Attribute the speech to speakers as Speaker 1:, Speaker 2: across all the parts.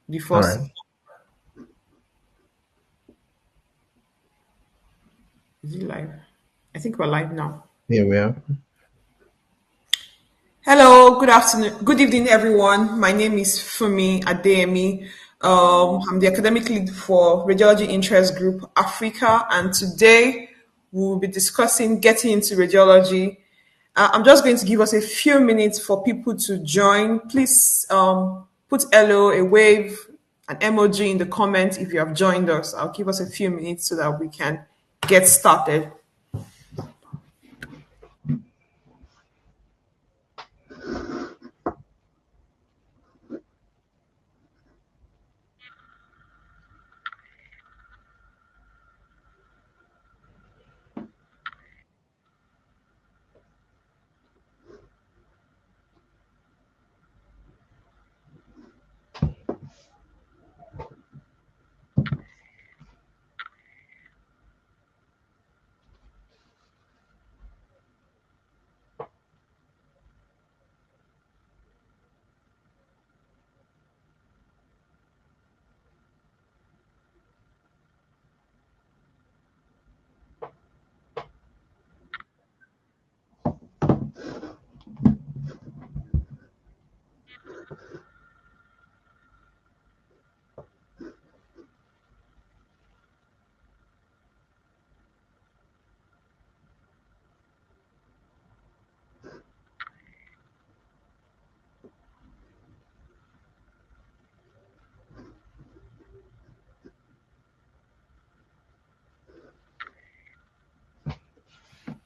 Speaker 1: The
Speaker 2: All
Speaker 1: first.
Speaker 2: right.
Speaker 1: Is it live? I think we're live now.
Speaker 2: Here we are.
Speaker 1: Hello, good afternoon, good evening, everyone. My name is Fumi Adeyemi. I'm the academic lead for Radiology Interest Group Africa, and today we will be discussing getting into radiology. I'm just going to give us a few minutes for people to join. Please put hello, a wave, an emoji in the comments if you have joined us. I'll give us a few minutes so that we can get started.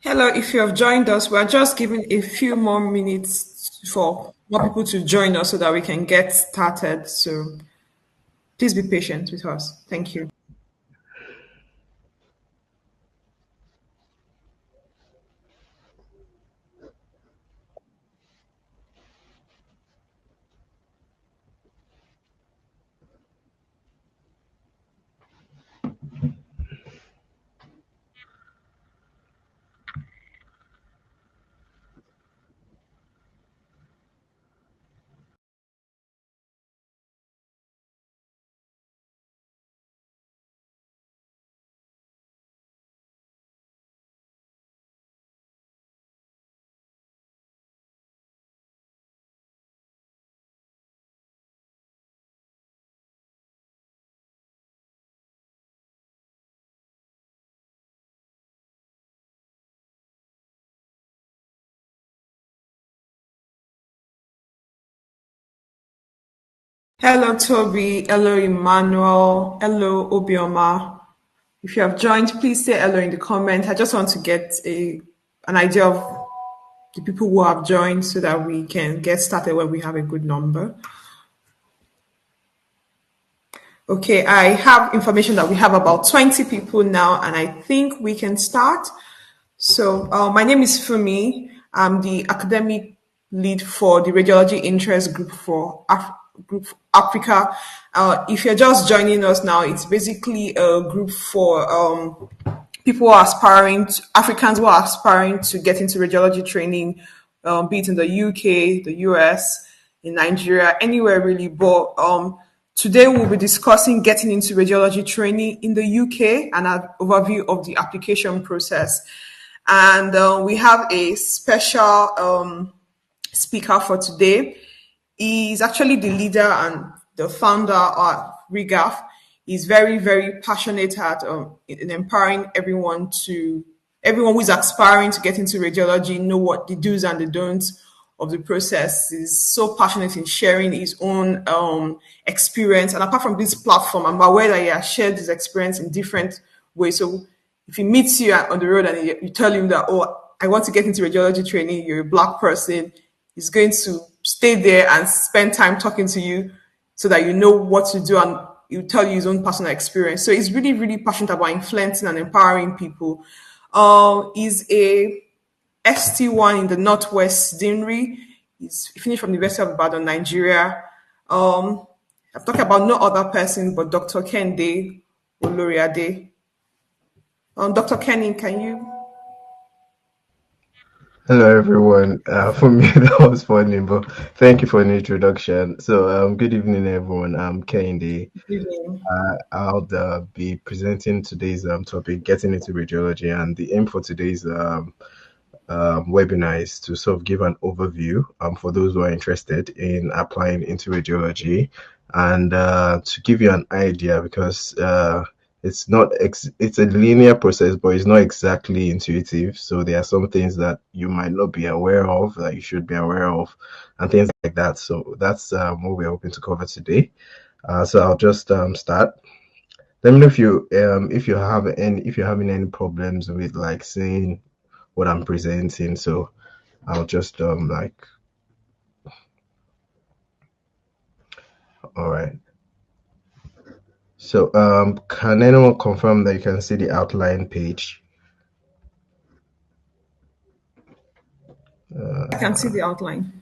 Speaker 1: Hello, if you have joined us, we're just giving a few more minutes for more people to join us so that we can get started. So please be patient with us. Thank you. Hello, Toby. Hello, Emmanuel. Hello, Obioma. If you have joined, please say hello in the comment. I just want to get an idea of the people who have joined so that we can get started when we have a good number. Okay, I have information that we have about 20 people now, and I think we can start. So, my name is Fumi. I'm the academic lead for the Radiology Interest Group for Group Africa. If you're just joining us now, it's basically a group for people who are aspiring, Africans who are aspiring to get into radiology training, be it in the UK, the US, in Nigeria, anywhere really. But today we'll be discussing getting into radiology training in the UK and an overview of the application process. And we have a special speaker for today. He's actually the leader and the founder of RIGAF. He's very, very passionate at in empowering everyone who is aspiring to get into radiology, know what the do's and the don'ts of the process. He's so passionate in sharing his own experience. And apart from this platform, I'm aware that he has shared his experience in different ways. So if he meets you on the road and you tell him that, oh, I want to get into radiology training, you're a black person, he's going to stay there and spend time talking to you so that you know what to do and he'll tell you his own personal experience. So he's really, really passionate about influencing and empowering people. He's a ST1 in the Northwest Dinri. He's finished from the University of Ibadan, Nigeria. Um, I'm talking about no other person but Dr. Kende Oloriade. Dr. Kenny, can you?
Speaker 2: Hello, everyone. For me, that was funny, but thank you for the introduction. Good evening, everyone. I'm Kehinde.
Speaker 1: Good evening.
Speaker 2: I'll be presenting today's topic, getting into radiology, and the aim for today's webinar is to sort of give an overview for those who are interested in applying into radiology and to give you an idea because it's not it's a linear process, but it's not exactly intuitive. So there are some things that you might not be aware of that you should be aware of, and things like that. So that's what we're hoping to cover today. So I'll just start. Let me know if you're having any problems with like seeing what I'm presenting. So I'll just all right. So can anyone confirm that you can see the outline page?
Speaker 1: I can see
Speaker 2: Uh,
Speaker 1: the outline.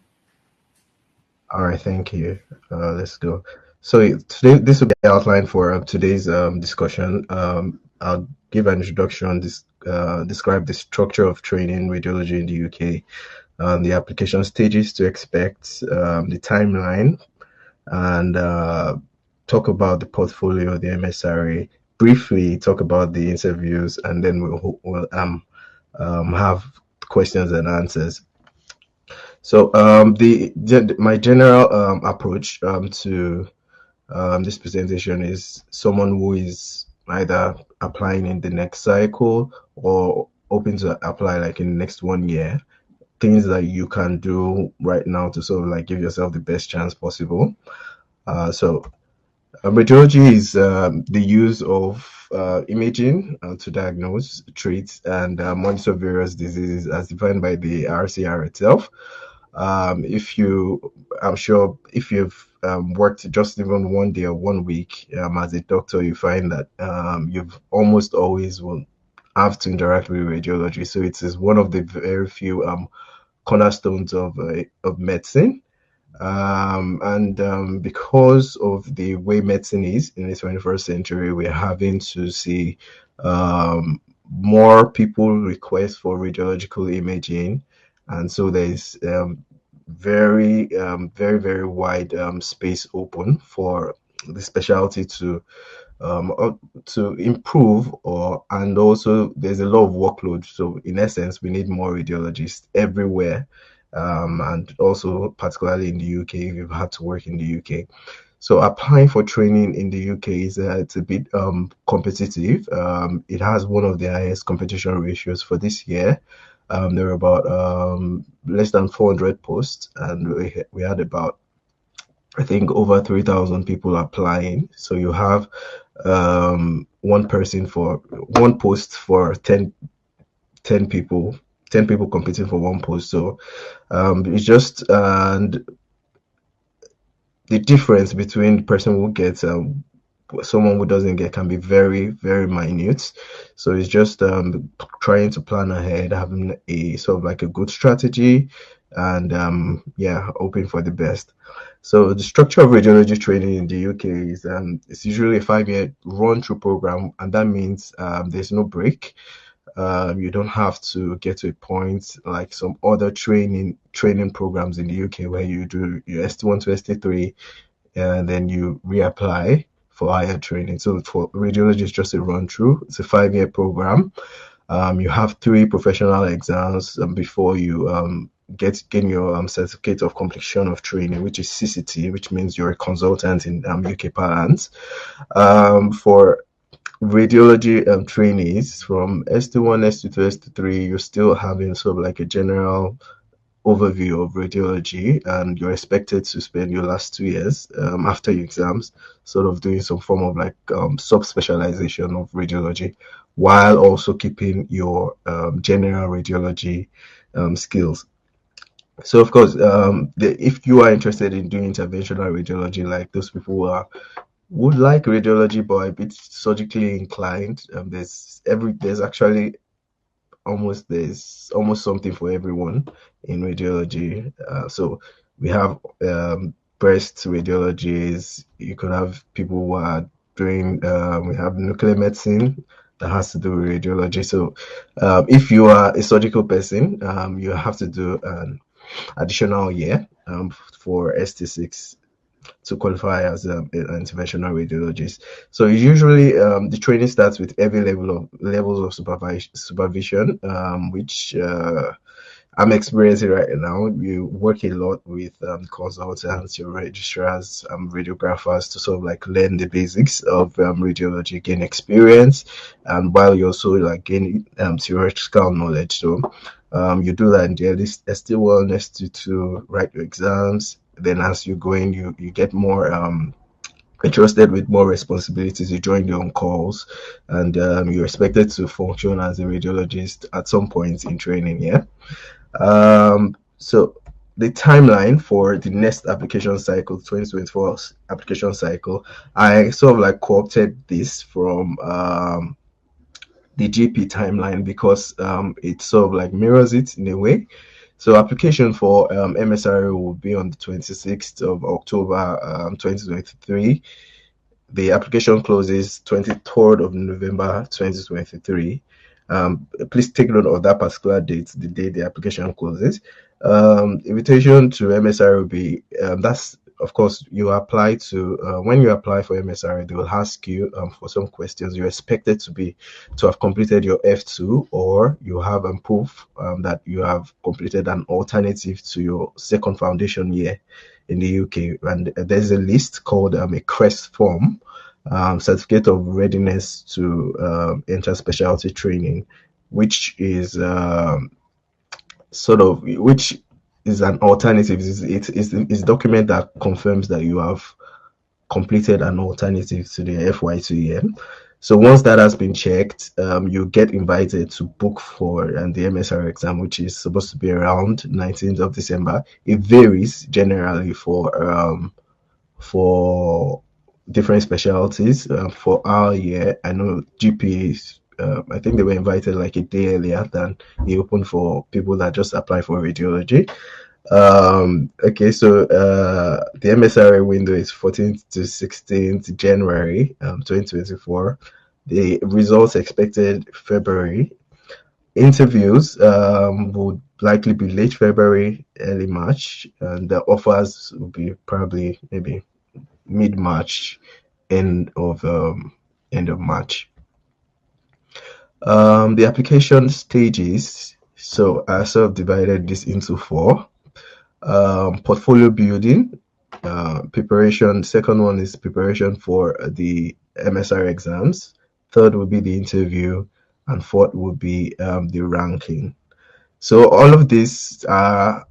Speaker 2: all right, thank you. Let's go. So today this will be the outline for today's discussion. I'll give an introduction, describe the structure of training radiology in the UK, the application stages to expect, the timeline, and talk about the portfolio, the MSRA, briefly talk about the interviews, and then we'll have questions and answers. So my general approach to this presentation is someone who is either applying in the next cycle or hoping to apply like in the next 1 year. Things that you can do right now to sort of like give yourself the best chance possible. So radiology is the use of imaging to diagnose, treat, and monitor various diseases as defined by the RCR itself. If you, I'm sure if you've worked just even 1 day or 1 week as a doctor, you find that you've almost always will have to interact with radiology. So it is one of the very few cornerstones of medicine. And Because of the way medicine is in the 21st century, we're having to see more people request for radiological imaging. And so there's very wide space open for the specialty to improve, or and also there's a lot of workload. So in essence, we need more radiologists everywhere, and also particularly in the UK if you've had to work in the UK. So applying for training in the UK is it's a bit competitive. It has one of the highest competition ratios for this year. There are about less than 400 posts, and we had about I think over 3,000 people applying. So you have one post for 10 people competing for one post. So it's just and the difference between the person who gets someone who doesn't get can be very minute. So it's just trying to plan ahead, having a sort of like a good strategy, and yeah, hoping for the best. So the structure of radiology training in the UK is it's usually a 5 year run through program, and that means there's no break. You don't have to get to a point like some other training programs in the UK where you do your ST1 to ST3 and then you reapply for higher training. So for radiology, it's just a run through. It's a 5 year program. You have three professional exams before you gain your certificate of completion of training, which is CCT, which means you're a consultant in UK parlance. For radiology trainees from ST1, ST2, ST3, you're still having sort of like a general overview of radiology, and you're expected to spend your last 2 years after your exams sort of doing some form of like sub-specialization of radiology while also keeping your general radiology skills. So of course, if you are interested in doing interventional radiology, like those people who are would like radiology but a bit surgically inclined, there's actually almost something for everyone in radiology. So we have breast radiologies. You could have people who are doing. We have nuclear medicine. that has to do with radiology. So, if you are a surgical person, you have to do an additional year for ST6 to qualify as an interventional radiologist. So usually the training starts with every levels of supervision, which I'm experiencing right now. You work a lot with consultants, your registrars, radiographers to sort of like learn the basics of radiology, gain experience, and while you also like gain theoretical knowledge. So you do that in the ST one, ST2, write your exams. Then as you go in, you get more entrusted with more responsibilities. You join the on calls, and you're expected to function as a radiologist at some point in training. Yeah. So the timeline for the next application cycle, 2024 application cycle, I sort of like co-opted this from the GP timeline because it sort of like mirrors it in a way. So application for MSRA will be on the 26th of October 2023. The application closes 23rd of November 2023. Please take note of that particular date, the day the application closes. Invitation to MSR will be that's of course you apply to when you apply for MSR, they will ask you for some questions. You're expected to have completed your F2, or you have proof that you have completed an alternative to your second foundation year in the UK. And there's a list called a CREST form, certificate of readiness to enter specialty training, which is which is an alternative. It's a document that confirms that you have completed an alternative to the FY2EM. So once that has been checked, you get invited to book for the MSR exam, which is supposed to be around 19th of December. It varies generally for different specialties. For our year, I know GPs, I think they were invited like a day earlier than it opened for people that just apply for radiology. Okay, so the MSRA window is 14th to 16th January 2024. The results expected February. Interviews would likely be late February, early March, and the offers will be probably maybe mid-March, end of March. The application stages. So I sort of divided this into four. Portfolio building, preparation. Second one is preparation for the MSR exams. Third will be the interview, and fourth will be the ranking. So all of these are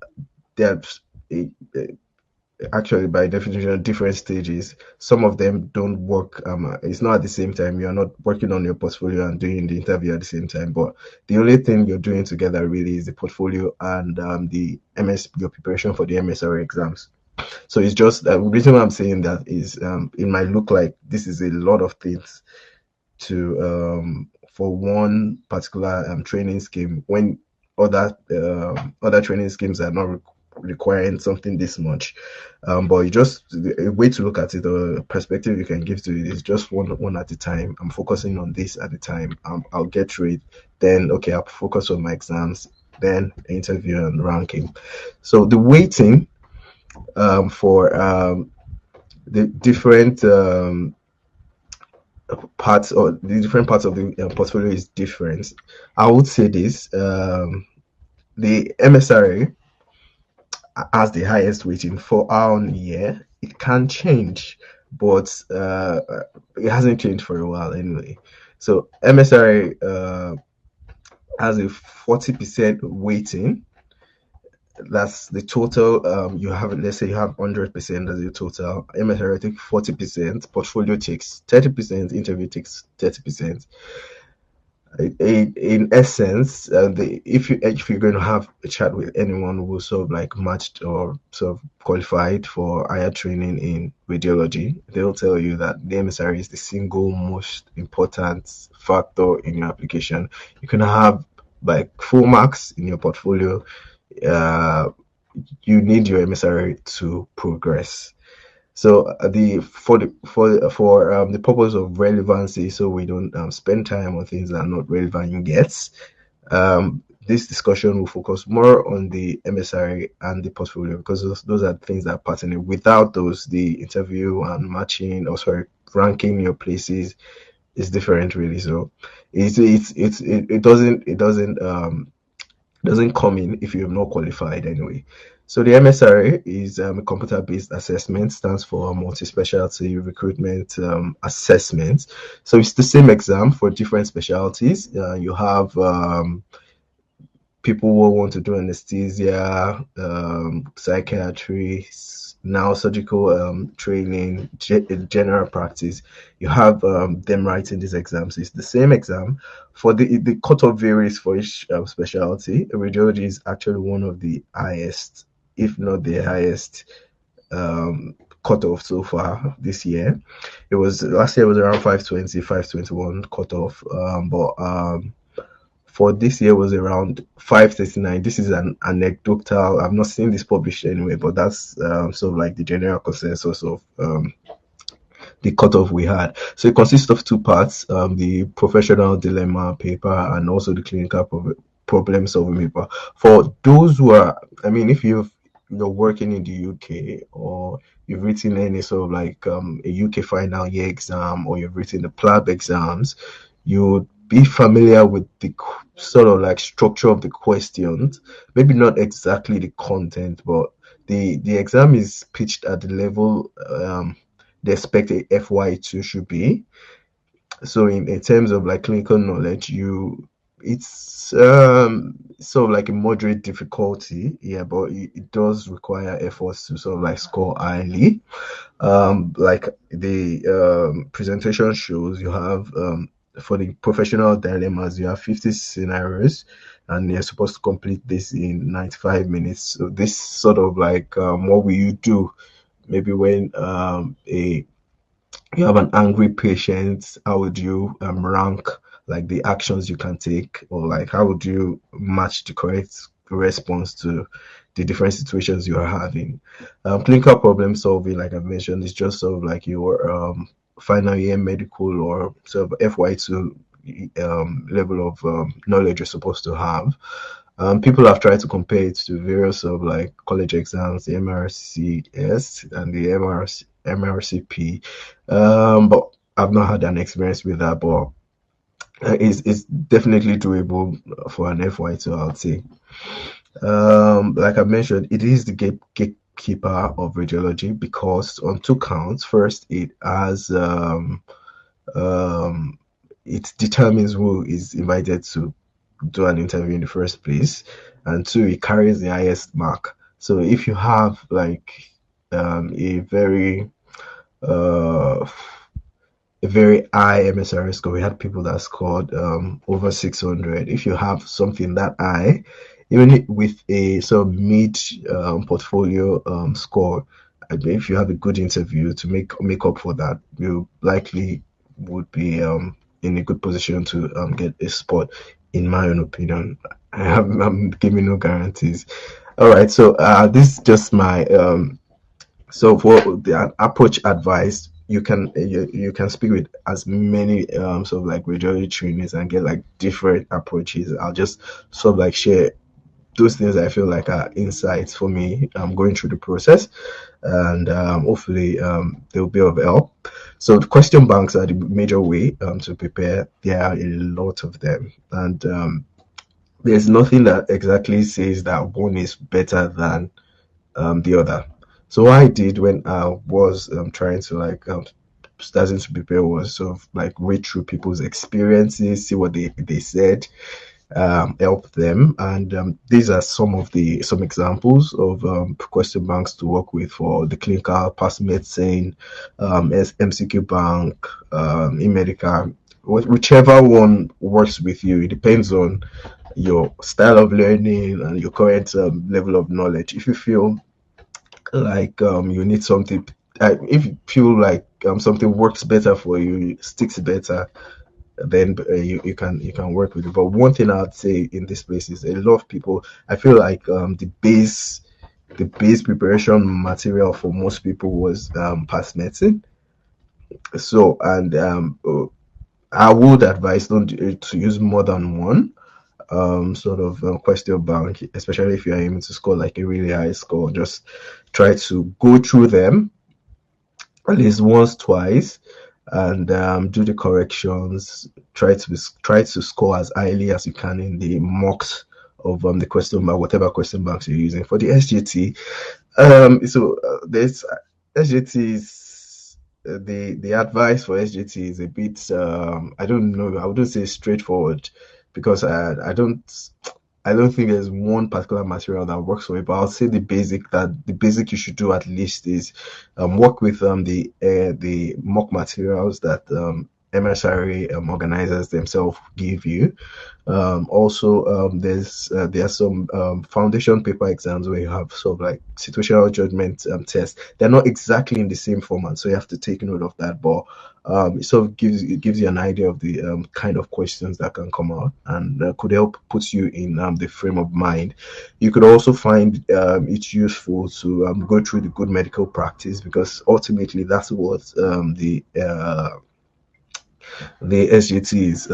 Speaker 2: they're actually by definition different stages. Some of them don't work, it's not at the same time. You're not working on your portfolio and doing the interview at the same time, but the only thing you're doing together really is the portfolio and your preparation for the MSR exams. So it's just the reason why I'm saying that is it might look like this is a lot of things to for one particular training scheme, when other training schemes are not requiring something this much. But you just a way to look at it, or a perspective you can give to it, is just one at a time. I'm focusing on this at a time. I'll get through it. Then okay, I'll focus on my exams. Then interview and ranking. So the weighting for the different parts of the portfolio is different. I would say this: the MSRA has the highest weighting for our own year. It can change, but it hasn't changed for a while anyway. So MSRA has a 40% weighting. That's the total. You have, let's say you have 100% as your total. MSRA takes 40%, portfolio takes 30%, interview takes 30%. In essence, if you're going to have a chat with anyone who sort of like matched or sort of qualified for higher training in radiology, they'll tell you that the MSRA is the single most important factor in your application. You can have like full marks in your portfolio. Uh, you need your MSRA to progress. So the for the purpose of relevancy, so we don't spend time on things that are not relevant yet. This discussion will focus more on the MSRA and the portfolio because those are things that are pertinent. Without those, the interview and matching, or sorry, ranking your places is different, really. So it doesn't come in if you have not qualified anyway. So the MSRA is a computer-based assessment, stands for multi-specialty recruitment assessment. So it's the same exam for different specialties. You have people who want to do anesthesia, psychiatry, now surgical training, general practice. You have them writing these exams. It's the same exam. For the cutoff varies for each specialty. Radiology is actually one of the highest, if not the highest, um, cutoff so far this year. It was last year was around 520, 521 cutoff, but for this year was around 539. This is an anecdotal. I've not seen this published anyway, but that's sort of like the general consensus of the cutoff we had. So it consists of two parts: the professional dilemma paper and also the clinical problem solving paper. For those who are, I mean, if you're working in the UK, or you've written any sort of like a UK final year exam, or you've written the PLAB exams, you would be familiar with the sort of like structure of the questions. Maybe not exactly the content, but the exam is pitched at the level they expect a FY2 should be. So in terms of like clinical knowledge, it's sort of like a moderate difficulty, yeah, but it does require efforts to sort of like score highly. Like the presentation shows, you have for the professional dilemmas, you have 50 scenarios, and you're supposed to complete this in 95 minutes. So this sort of like what will you do? Maybe when a you have an angry patient, how would you rank like the actions you can take, or like how would you match the correct response to the different situations you are having? Clinical problem solving, like I've mentioned, is just sort of like your final year medical or sort of FY2 level of knowledge you're supposed to have. People have tried to compare it to various of like college exams, the MRCS and the MRCP, but I've not had an experience with that. But it's definitely doable for an FY2, I would say. Like I mentioned, it is the gatekeeper of radiology because on two counts. First, um, it determines who is invited to do an interview in the first place, and two, it carries the highest mark. So if you have like a uh, very high MSRS score, we had people that scored over 600. If you have something that high, even with a sort of mid portfolio score, if you have a good interview to make up for that, you likely would be in a good position to get a spot. In my own opinion, I'm giving no guarantees. All right, so this is just my so for the approach advice, you can speak with as many sort of like radiology trainers and get like different approaches. I'll just sort of like share those things I feel like are insights for me. I'm going through the process, and hopefully they'll be of help. So the question banks are the major way to prepare. There are a lot of them, and there's nothing that exactly says that one is better than the other. So what I did when I was trying to like starting to prepare was sort of like read through people's experiences, see what they said, help them. And these are some examples of question banks to work with for the clinical past medicine, MCQ bank, e-medical, whichever one works with you. It depends on your style of learning and your current level of knowledge. If you feel like you need something, if you feel like something works better for you, sticks better, then you can work with it. But one thing I'd say in this place is a lot of people, I feel like the base the base preparation material for most people was past medicine. So, and I would advise don't to use more than one sort of question bank, especially if you're aiming to score like a really high score. Just try to go through them at least once, twice, and do the corrections. Try to score as highly as you can in the mocks of the question bank, whatever question banks you're using for the SGT. There's SGT is the advice for SGT is a bit I don't know, I wouldn't say straightforward because I don't think there's one particular material that works for it, but I'll say the basic you should do at least is work with the mock materials that MSRA organizers themselves give you. Also, there are some foundation paper exams where you have sort of like situational judgment tests. They're not exactly in the same format, so you have to take note of that. But it sort of gives you an idea of the kind of questions that can come out, and could help put you in the frame of mind. You could also find it useful to go through the good medical practice because ultimately that's what the SGT is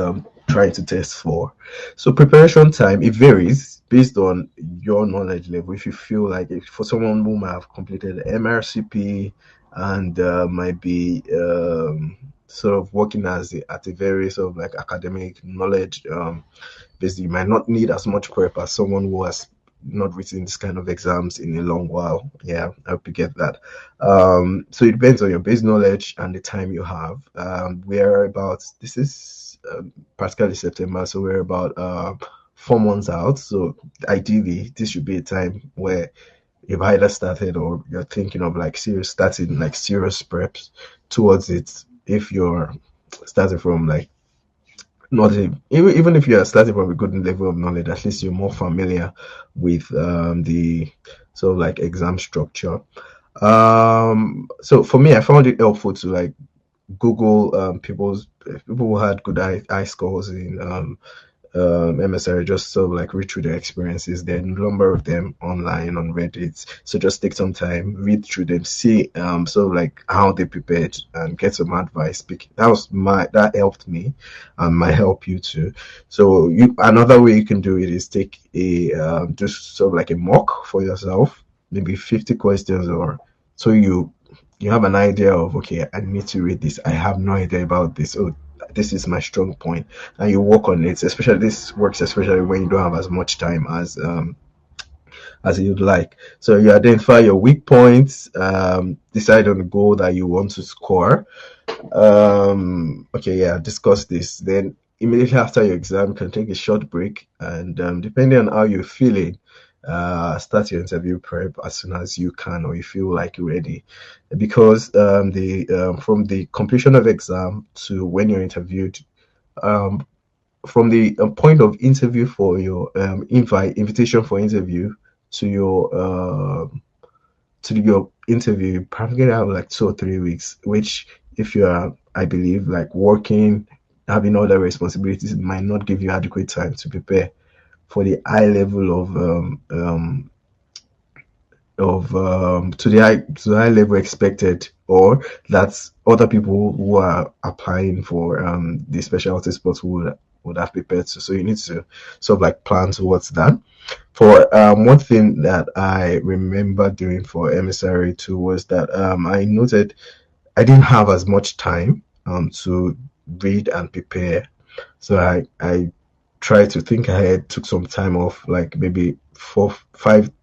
Speaker 2: trying to test for. So preparation time, it varies based on your knowledge level. If you feel like if for someone who might have completed MRCP and might be sort of working at a very sort of like academic knowledge basically you might not need as much prep as someone who has not written this kind of exams in a long while. Yeah, I hope you get that. So it depends on your base knowledge and the time you have. We're about this is practically September, so we're about 4 months out. So ideally, this should be a time where you've either started or you're thinking of like serious preps towards it. If you're starting from like not even if you are starting from a good level of knowledge, at least you're more familiar with the sort of like exam structure. So for me, I found it helpful to like Google people who had good I scores in MSR, just sort of like read through their experiences. There are a number of them online on Reddit. So just take some time, read through them, see sort of like how they prepared and get some advice. That helped me and might help you too. So another way you can do it is take a just sort of like a mock for yourself, maybe 50 questions or so you have an idea of okay, I need to read this. I have no idea about this. Oh, this is my strong point, and you work on it. Especially this works especially when you don't have as much time as you'd like. So you identify your weak points, decide on the goal that you want to score. Okay, yeah, discuss this. Then immediately after your exam, you can take a short break, and depending on how you're feeling, start your interview prep as soon as you can or you feel like you're ready. Because the from the completion of exam to when you're interviewed, um, from the point of interview for your invitation for interview to your interview, you probably gonna have like 2 or 3 weeks, which if you are, I believe, like working, having other responsibilities, it might not give you adequate time to prepare for the high level to the high level expected, or that's other people who are applying for the specialty sports would have prepared to. So you need to sort of like plan towards that. For one thing that I remember doing for MSRA too was that I noted I didn't have as much time to read and prepare. So I tried to think ahead, took some time off, like maybe 5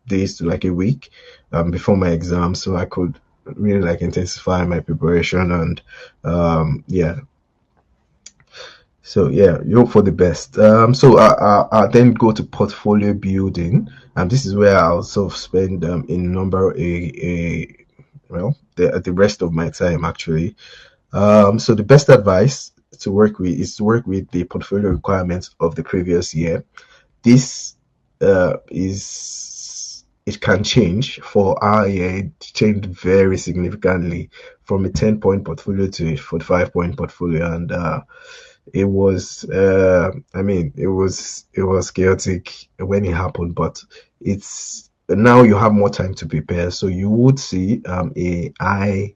Speaker 2: days to like a week before my exam, so I could really like intensify my preparation and yeah. So yeah, you hope for the best. So I then go to portfolio building, and this is where I'll sort of spend in number a well the rest of my time actually. So the best advice to work with is to work with the portfolio requirements of the previous year. This is it can change for our year. It changed very significantly from a 10-point portfolio to a 45-point portfolio, and it was I mean it was chaotic when it happened, but it's now you have more time to prepare. So you would see a high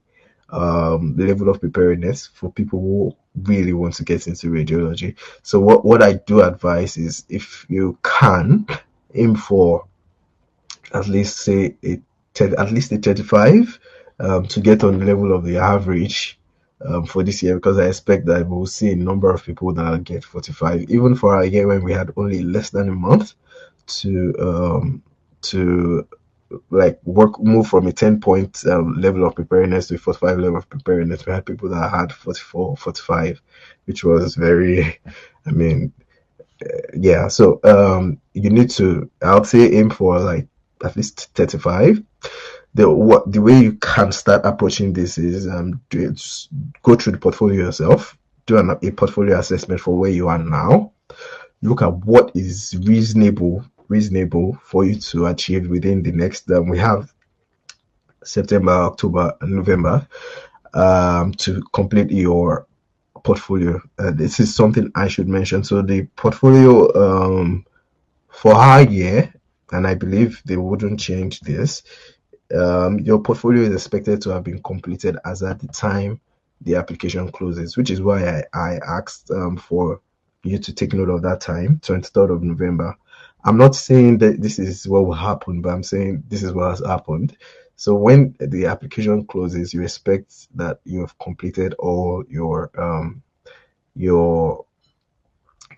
Speaker 2: level of preparedness for people who really want to get into radiology. So what I do advise is, if you can, aim for at least say at least a 35 to get on the level of the average for this year, because I expect that we'll see a number of people that get 45, even for a year when we had only less than a month to like move from a 10 point level of preparedness to a 45 level of preparedness. We had people that had 44, 45, which was very, I mean, yeah. So you need to, I would say, aim for like at least 35. The way you can start approaching this is just go through the portfolio yourself, do a portfolio assessment for where you are now, look at what is reasonable for you to achieve within the next we have September, October, and November to complete your portfolio. This is something I should mention. So the portfolio for our year, and I believe they wouldn't change this, your portfolio is expected to have been completed as at the time the application closes, which is why I asked for you to take note of that time, 23rd of November. I'm not saying that this is what will happen, but I'm saying this is what has happened. So when the application closes, you expect that you have completed your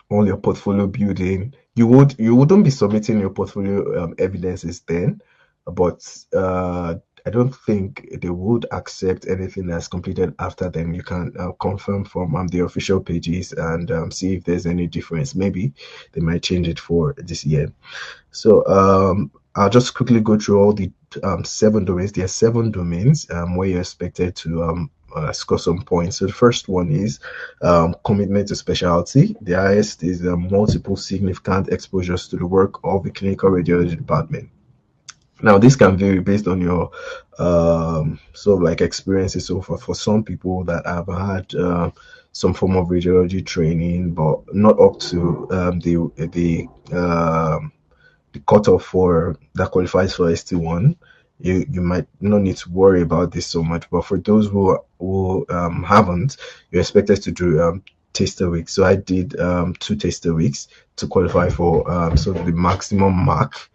Speaker 2: all your portfolio building. You wouldn't be submitting your portfolio evidences then, but I don't think they would accept anything that's completed after then. You can confirm from the official pages and see if there's any difference. Maybe they might change it for this year. So I'll just quickly go through all the 7 domains. There are 7 domains where you're expected to score some points. So the first one is commitment to specialty. The highest is multiple significant exposures to the work of the clinical radiology department. Now, this can vary based on your sort of like experiences. So for some people that have had some form of radiology training, but not up to the cutoff for that qualifies for ST1, you might not need to worry about this so much. But for those who haven't, you're expected to do taster weeks. So I did 2 taster weeks to qualify for sort of the maximum mark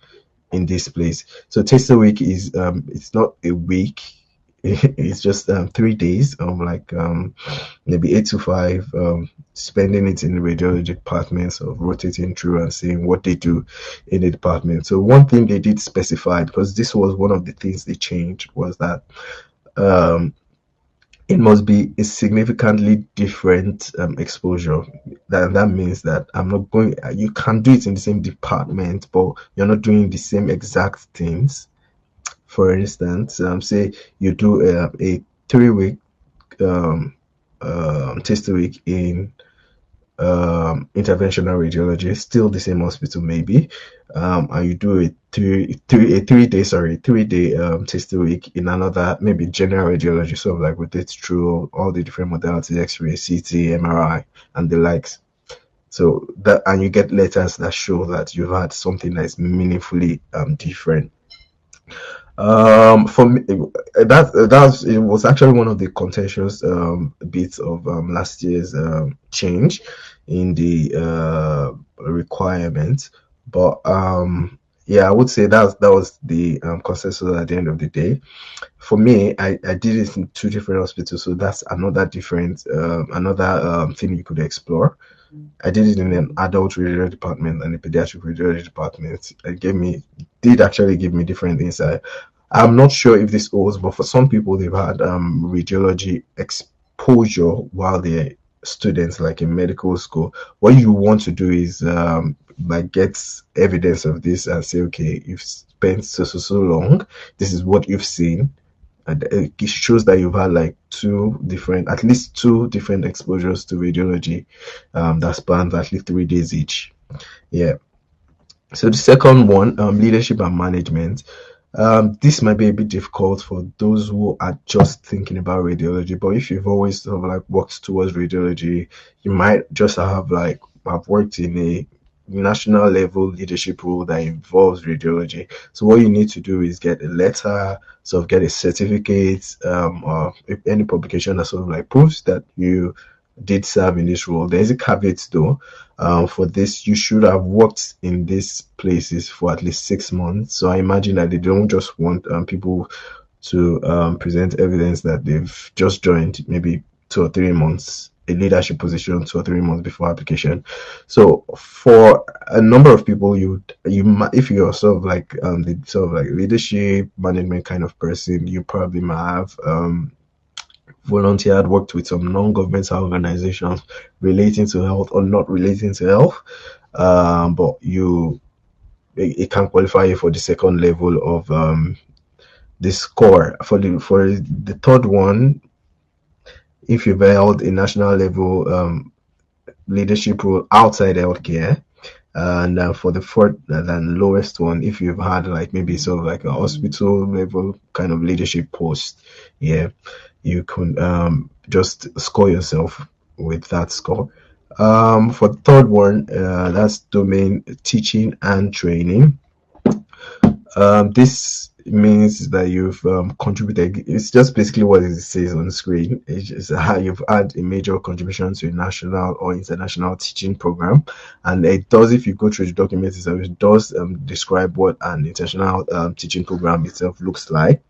Speaker 2: in this place. So taster week is it's not a week. It's just 3 days of like maybe 8 to 5, spending it in the radiology department, of rotating through and seeing what they do in the department. So one thing they did specify, because this was one of the things they changed, was that um, it must be a significantly different exposure. That means that I'm not going. You can do it in the same department, but you're not doing the same exact things. For instance, say you do a 3 week um, test a week in interventional radiology, still the same hospital maybe, and you do a 3 day, sorry, 3 day test a week in another, maybe general radiology, sort of like rotate through all the different modalities, X-ray, CT, MRI, and the likes. So that, and you get letters that show that you've had something that is meaningfully different. For me, it was actually one of the contentious bits of last year's change in the requirements. But yeah, I would say that was the consensus at the end of the day. For me, I did it in 2 different hospitals, so that's another different another thing you could explore. I did it in an adult radiology department and a pediatric radiology department. It did actually give me different insight. I'm not sure if this holds, but for some people, they've had radiology exposure while they're students, like in medical school. What you want to do is like get evidence of this and say, okay, you've spent so long. This is what you've seen, and it shows that you've had like at least 2 different exposures to radiology that spans at least 3 days each. Yeah. So the second one, leadership and management. This might be a bit difficult for those who are just thinking about radiology, but if you've always sort of like worked towards radiology, you might just have like have worked in a national level leadership role that involves radiology. So what you need to do is get a letter, sort of get a certificate, or if any publication that sort of like proves that you did serve in this role. There's a caveat though. For this, you should have worked in these places for at least 6 months. So I imagine that they don't just want people to present evidence that they've just joined maybe 2 or 3 months, a leadership position 2 or 3 months before application. So for a number of people, if you're sort of like the sort of like leadership management kind of person, you probably might have volunteered, worked with some non-governmental organizations relating to health or not relating to health, but it can qualify you for the second level of the score. For the third one, if you've held a national level leadership role outside healthcare, and for the fourth and lowest one, if you've had like maybe sort of like a hospital level kind of leadership post, yeah, you can just score yourself with that score. For the third one, that's domain teaching and training. This means that you've contributed. It's just basically what it says on the screen. It's just how you've had a major contribution to a national or international teaching program, and it does. If you go through the document itself, it does describe what an international teaching program itself looks like.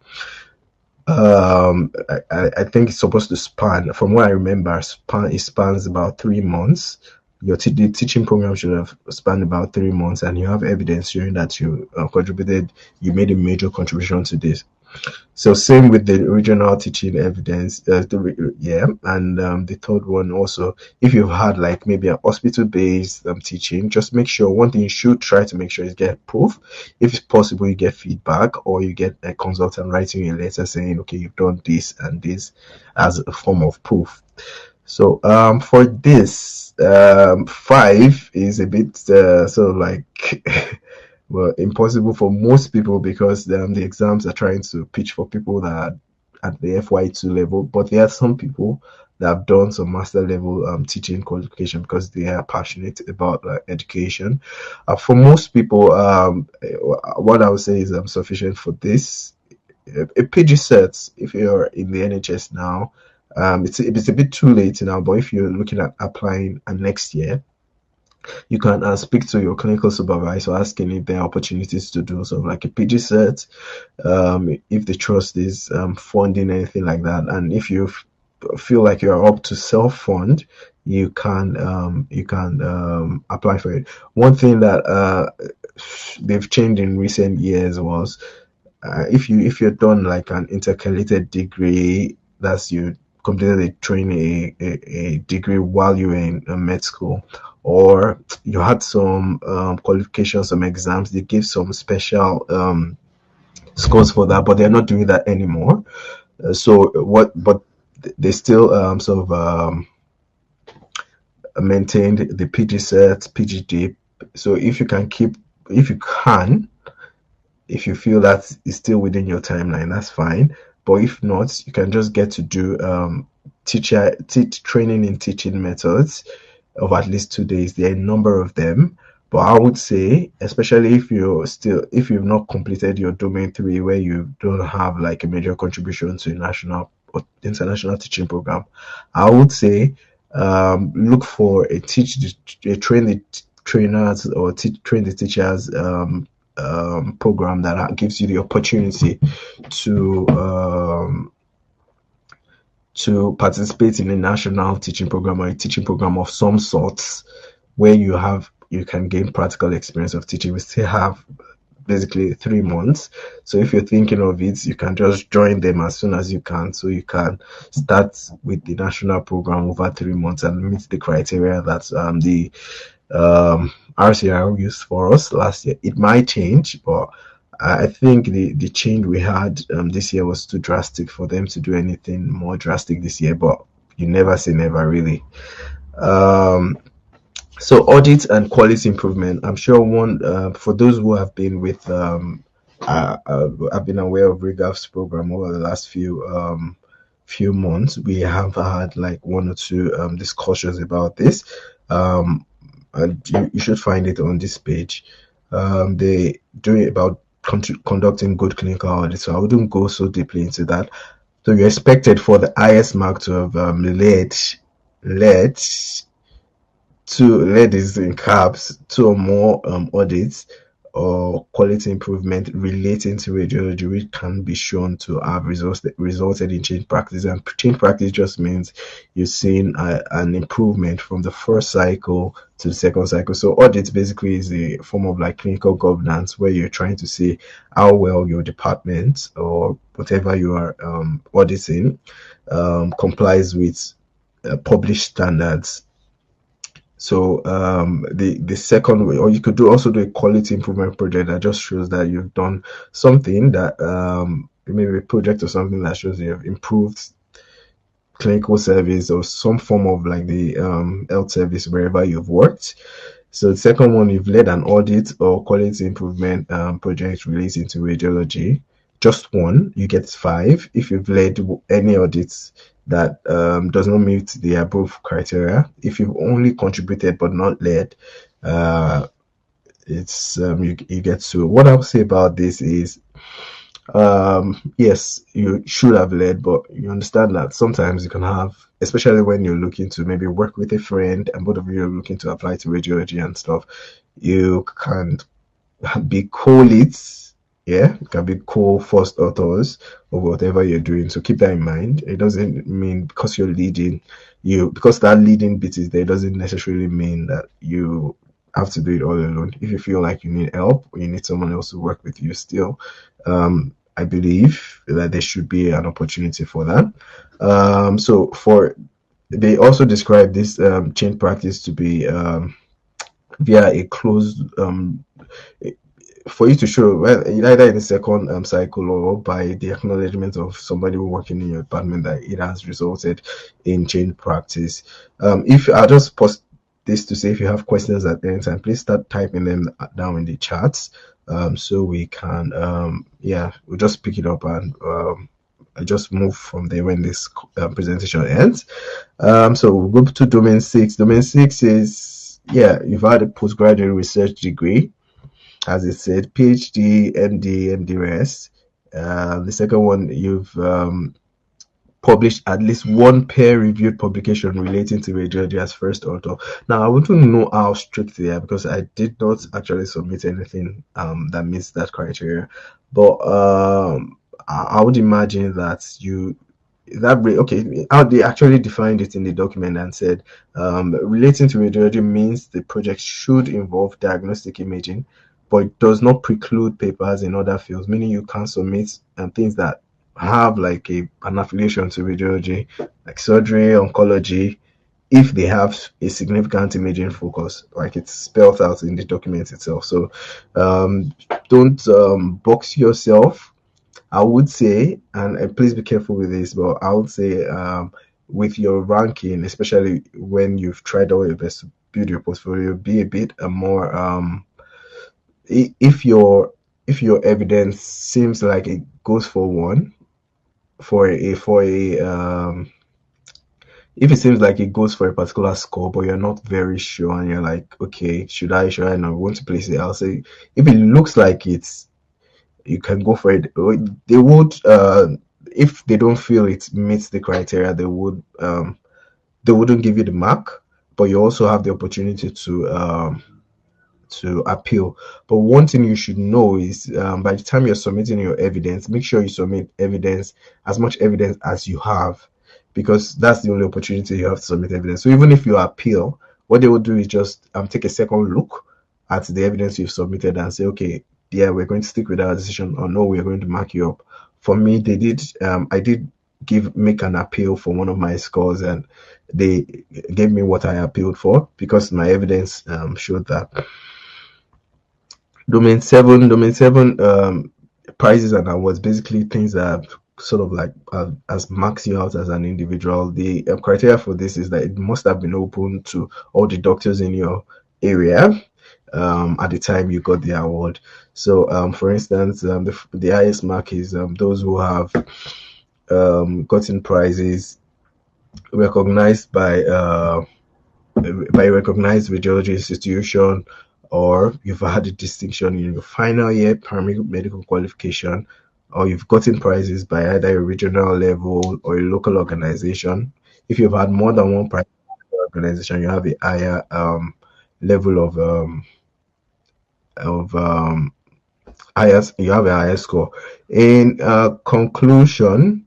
Speaker 2: I think it's supposed to span, from what I remember, it spans about 3 months. The teaching program should have spanned about 3 months, and you have evidence showing that you made a major contribution to this. So same with the original teaching evidence, yeah, and the third one also, if you've had like maybe a hospital-based teaching, just make sure one thing you should try to make sure is get proof. If it's possible, you get feedback or you get a consultant writing you a letter saying, okay, you've done this and this as a form of proof. So for this, five is a bit sort of like well, impossible for most people because the exams are trying to pitch for people that are at the FY2 level, but there are some people that have done some master level teaching qualification because they are passionate about education. For most people, what I would say is sufficient for this. A PG cert, if you're in the NHS now, it's a bit too late now, but if you're looking at applying next year, you can speak to your clinical supervisor asking if there are opportunities to do sort of like a PG cert, if the trust is funding anything like that, and if you feel like you're up to self fund, you can apply for it. One thing that they've changed in recent years was if you're done like an intercalated degree, that's you completed a training a degree while you were in med school, or you had some qualifications, some exams, they give some special scores for that, but they're not doing that anymore. So what? But they still sort of maintained the PG set, PGD. So if you can, if you feel that is still within your timeline, that's fine. But if not, you can just get to do training in teaching methods of at least 2 days. There are a number of them. But I would say, especially if you've not completed your domain three, where you don't have like a major contribution to a national or international teaching program, I would say look for a train the trainers or train the teachers program that gives you the opportunity to participate in a national teaching program or a teaching program of some sorts where you can gain practical experience of teaching. We still have basically 3 months. So if you're thinking of it, you can just join them as soon as you can. So you can start with the national program over 3 months and meet the criteria that the RCR used for us last year. It might change, but I think the change we had this year was too drastic for them to do anything more drastic this year. But you never say never, really. Um, so audit and quality improvement. I'm sure one for those who have been with I've been aware of RIGAF's program over the last few months. We have had like one or two discussions about this. Um, and you should find it on this page. They do it about conducting good clinical audits, so I wouldn't go so deeply into that. So you're expected for the highest mark to have led two ladies in caps, two or more audits or quality improvement relating to radiology, which can be shown to have resulted in change practice. And change practice just means you're seeing an improvement from the first cycle to the second cycle. So audit basically is a form of like clinical governance where you're trying to see how well your department or whatever you are auditing complies with published standards. So the second way, or you could do a quality improvement project that just shows that you've done something that maybe a project or something that shows you've improved clinical service or some form of like the health service wherever you've worked. So the second one, you've led an audit or quality improvement project relating to radiology. Just one, you get 5. If you've led any audits that does not meet the above criteria, if you've only contributed but not led, uh, it's you get 2. What I'll say about this is yes, you should have led, but you understand that sometimes you can have, especially when you're looking to maybe work with a friend and both of you are looking to apply to radiology and stuff, you can be co-leads, yeah, you can be co-first authors of whatever you're doing. So keep that in mind. It doesn't mean because you're leading, because that leading bit is there, doesn't necessarily mean that you have to do it all alone. If you feel like you need help or you need someone else to work with you still, I believe that there should be an opportunity for that. So for they also describe this chain practice to be via a closed for you to show well either in the second cycle or by the acknowledgement of somebody working in your department that it has resulted in change practice. If I'll just post this to say if you have questions at any time, please start typing them down in the chats so we can yeah, we'll just pick it up and I just move from there when this presentation ends. So we'll go to domain 6. Domain 6 is, yeah, you've had a postgraduate research degree, as it said, PhD, MD, MDRS. The second one, you've published at least one peer-reviewed publication relating to radiology as first author. Now, I wouldn't know how strict they are because I did not actually submit anything that meets that criteria. But I would imagine that okay, how they actually defined it in the document and said relating to radiology means the project should involve diagnostic imaging, but it does not preclude papers in other fields, meaning you can submit things that have like an affiliation to radiology, like surgery, oncology, if they have a significant imaging focus, like it's spelled out in the document itself. So don't box yourself. I would say, and please be careful with this, but I would say with your ranking, especially when you've tried all your best to build your portfolio, be a bit more if your evidence seems like it goes for one for a if it seems like it goes for a particular score but you're not very sure and you're like, okay, should I not want to place it, I'll say if it looks like it's you can go for it. They would if they don't feel it meets the criteria, they wouldn't give you the mark, but you also have the opportunity to appeal. But one thing you should know is by the time you're submitting your evidence, make sure you submit evidence, as much evidence as you have, because that's the only opportunity you have to submit evidence. So even if you appeal, what they will do is just take a second look at the evidence you've submitted and say, okay, yeah, we're going to stick with our decision, or no, we're going to mark you up. For me, they did. I did make an appeal for one of my scores, and they gave me what I appealed for because my evidence showed that. Domain 7 prizes and awards, basically things that sort of like as marks you out as an individual. The criteria for this is that it must have been open to all the doctors in your area at the time you got the award. So for instance, the highest mark is those who have gotten prizes recognized by by a recognized radiology institution, or you've had a distinction in your final year primary medical qualification, or you've gotten prizes by either a regional level or a local organization. If you've had more than one prize organization, you have a higher level of highest, you have a higher score. In conclusion,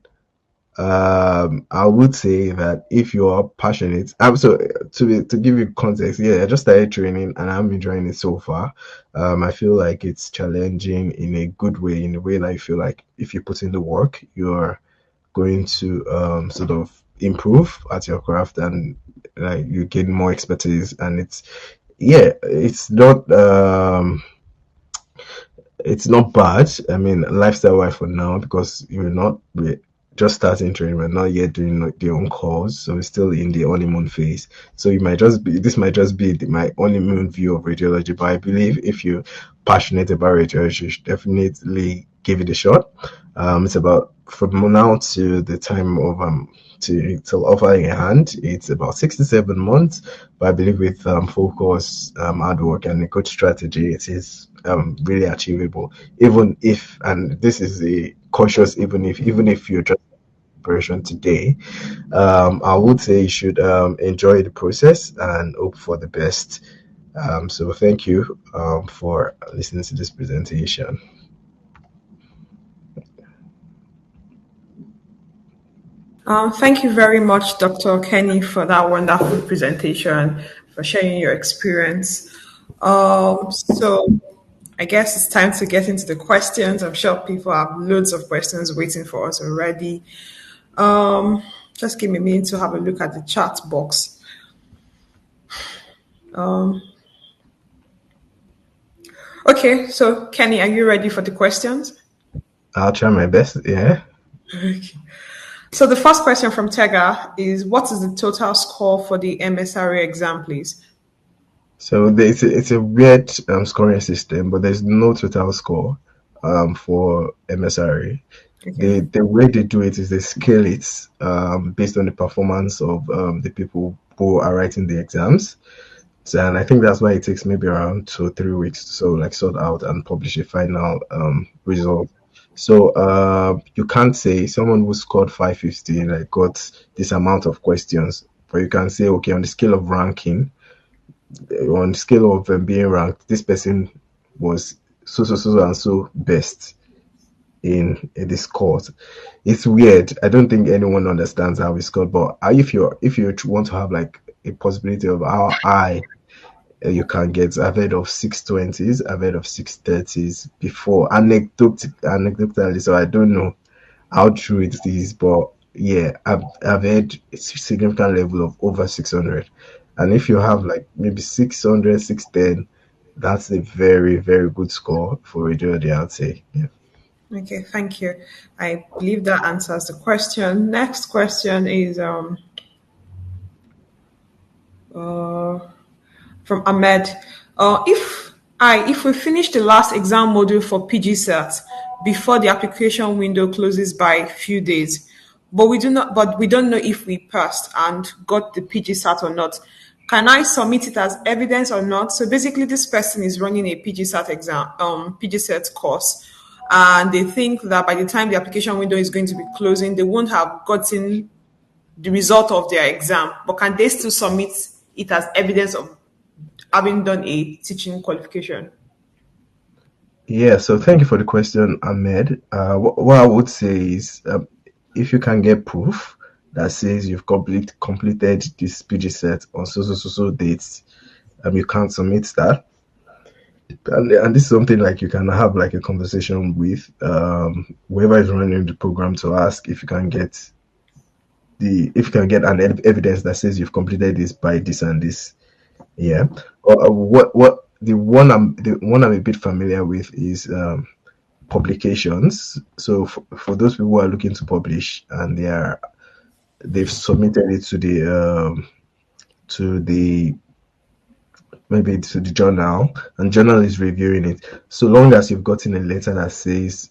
Speaker 2: I would say that if you are passionate, so to give you context, yeah, I just started training and I'm enjoying it so far. I feel like it's challenging in a good way, in a way that I feel like if you put in the work, you're going to sort of improve at your craft, and like you gain more expertise, and it's not bad. I mean, lifestyle wise for now, because we're just starting training. We're not yet doing like the on calls, so we're still in the honeymoon phase. So this might just be my honeymoon view of radiology. But I believe if you're passionate about radiology, you should definitely give it a shot. It's about from now to the time of till offering a hand. It's about 6 to 7 months, but I believe with focus, hard work, and a good strategy, it is really achievable. Even if, and this is a cautious, even if you're just in preparation today, I would say you should enjoy the process and hope for the best. So thank you for listening to this presentation.
Speaker 1: Thank you very much, Dr. Kenny, for that wonderful presentation, for sharing your experience. So I guess it's time to get into the questions. I'm sure people have loads of questions waiting for us already. Um, just give me a minute to have a look at the chat box. Um, okay, so Kenny, are you ready for the questions?
Speaker 2: I'll try my best. Yeah.
Speaker 1: So the first question from Tega is, what is the total score for the MSRA exam, please?
Speaker 2: So it's a weird scoring system, but there's no total score for MSRA.
Speaker 1: Okay.
Speaker 2: The way they do it is they scale it based on the performance of the people who are writing the exams. So, and I think that's why it takes maybe around 2 or 3 weeks to so like sort out and publish a final result. So you can't say someone who scored 550 like got this amount of questions, but you can say, okay, on the scale of ranking, on the scale of being ranked, this person was so and so best in this course. It's weird. I don't think anyone understands how it's scored, but if you want to have like a possibility of how high you can get, I've heard of 620s, I've heard of 630s before, anecdotally, so I don't know how true it is, but yeah, I've heard a significant level of over 600. And if you have like maybe 600, 610, that's a very, very good score for radiology, I'd say. Yeah.
Speaker 1: Okay, thank you. I believe that answers the question. Next question is uh, from Ahmed. If we finish the last exam module for PG CERT before the application window closes by a few days, but we don't know if we passed and got the PG CERT or not. Can I submit it as evidence or not? So basically, this person is running a PG CERT exam, PG CERT course, and they think that by the time the application window is going to be closing, they won't have gotten the result of their exam. But can they still submit it as evidence of having done a teaching qualification?
Speaker 2: Yeah, so thank you for the question, Ahmed. What I would say is if you can get proof that says you've completed this PG set on so dates, you can't submit that. And this is something like you can have like a conversation with whoever is running the program to ask if you can get an evidence that says you've completed this by this and this. Yeah. What the one I'm a bit familiar with is publications. So for those people who are looking to publish and they've submitted it to the maybe to the journal, and journal is reviewing it. So long as you've gotten a letter that says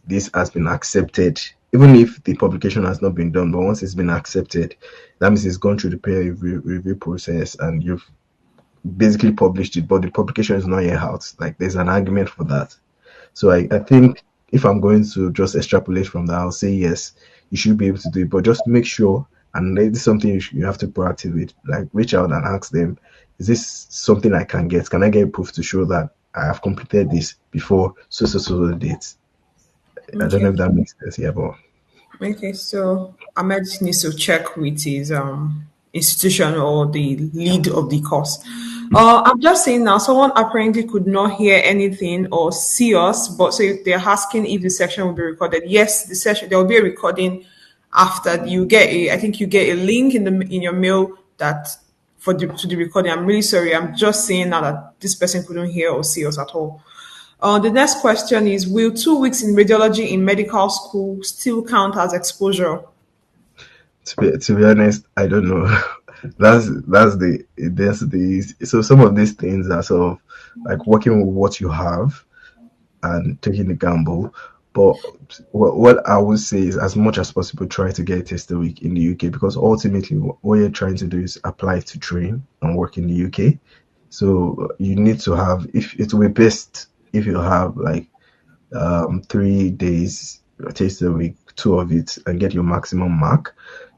Speaker 2: this has been accepted, even if the publication has not been done, but once it's been accepted, That means it's gone through the peer review process and you've basically published it, but the publication is not yet out. Like there's an argument for that. So I think if I'm going to just extrapolate from that, I'll say yes, you should be able to do it, but just make sure, and this is something you have to proactive with, like reach out and ask them, is this something I can get? Can I get proof to show that I have completed this before so the date? I don't know
Speaker 1: Okay.
Speaker 2: if that makes sense. Yeah, but
Speaker 1: Okay, so Ahmed needs to check with his institution or the lead of the course. I'm just saying now, someone apparently could not hear anything or see us, but so if they're asking if the session will be recorded. Yes, the session there will be a recording after you get a. I think you get a link in your mail that for to the recording. I'm really sorry. I'm just saying now that this person couldn't hear or see us at all. The next question is: will 2 weeks in radiology in medical school still count as exposure?
Speaker 2: to be honest, I don't know. That's the so some of these things are sort of like working with what you have and taking the gamble. But what I would say is, as much as possible, try to get a test a week in the UK, because ultimately what you're trying to do is apply to train and work in the UK. So you need to have, if it will be best if you have like 3 days test a week, two of it, and get your maximum mark.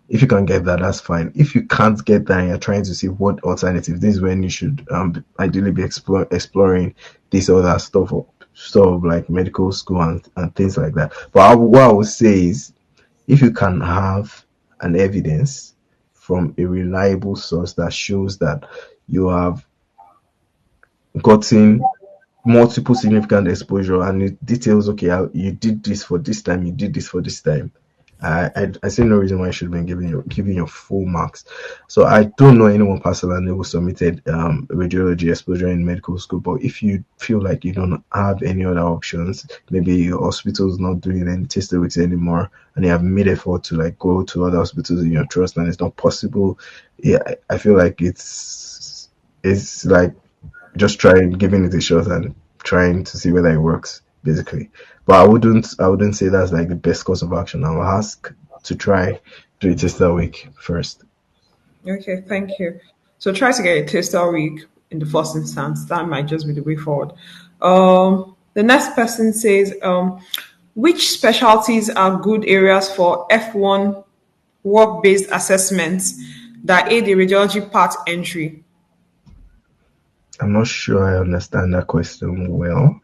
Speaker 2: If you can get that, that's fine. If you can't get that and you're trying to see what alternative, this is when you should ideally be exploring this other stuff of like medical school and things like that. But what I would say is, if you can have an evidence from a reliable source that shows that you have gotten multiple significant exposure and it details, okay, you did this for this time, you did this for this time. I see no reason why you should be giving your full marks. So I don't know anyone personally who submitted radiology exposure in medical school. But if you feel like you don't have any other options, maybe your hospital is not doing any test weeks anymore, and you have made effort to like go to other hospitals in your trust, and it's not possible. Yeah, I feel like it's like just trying giving it a shot and trying to see whether it works, basically. But I wouldn't say that's like the best course of action. I'll ask to try do it test that week first.
Speaker 1: Okay, thank you. So try to get a taster week in the first instance. That might just be the way forward. The next person says, which specialties are good areas for F1 work-based assessments that aid the radiology part entry?
Speaker 2: I'm not sure I understand that question well.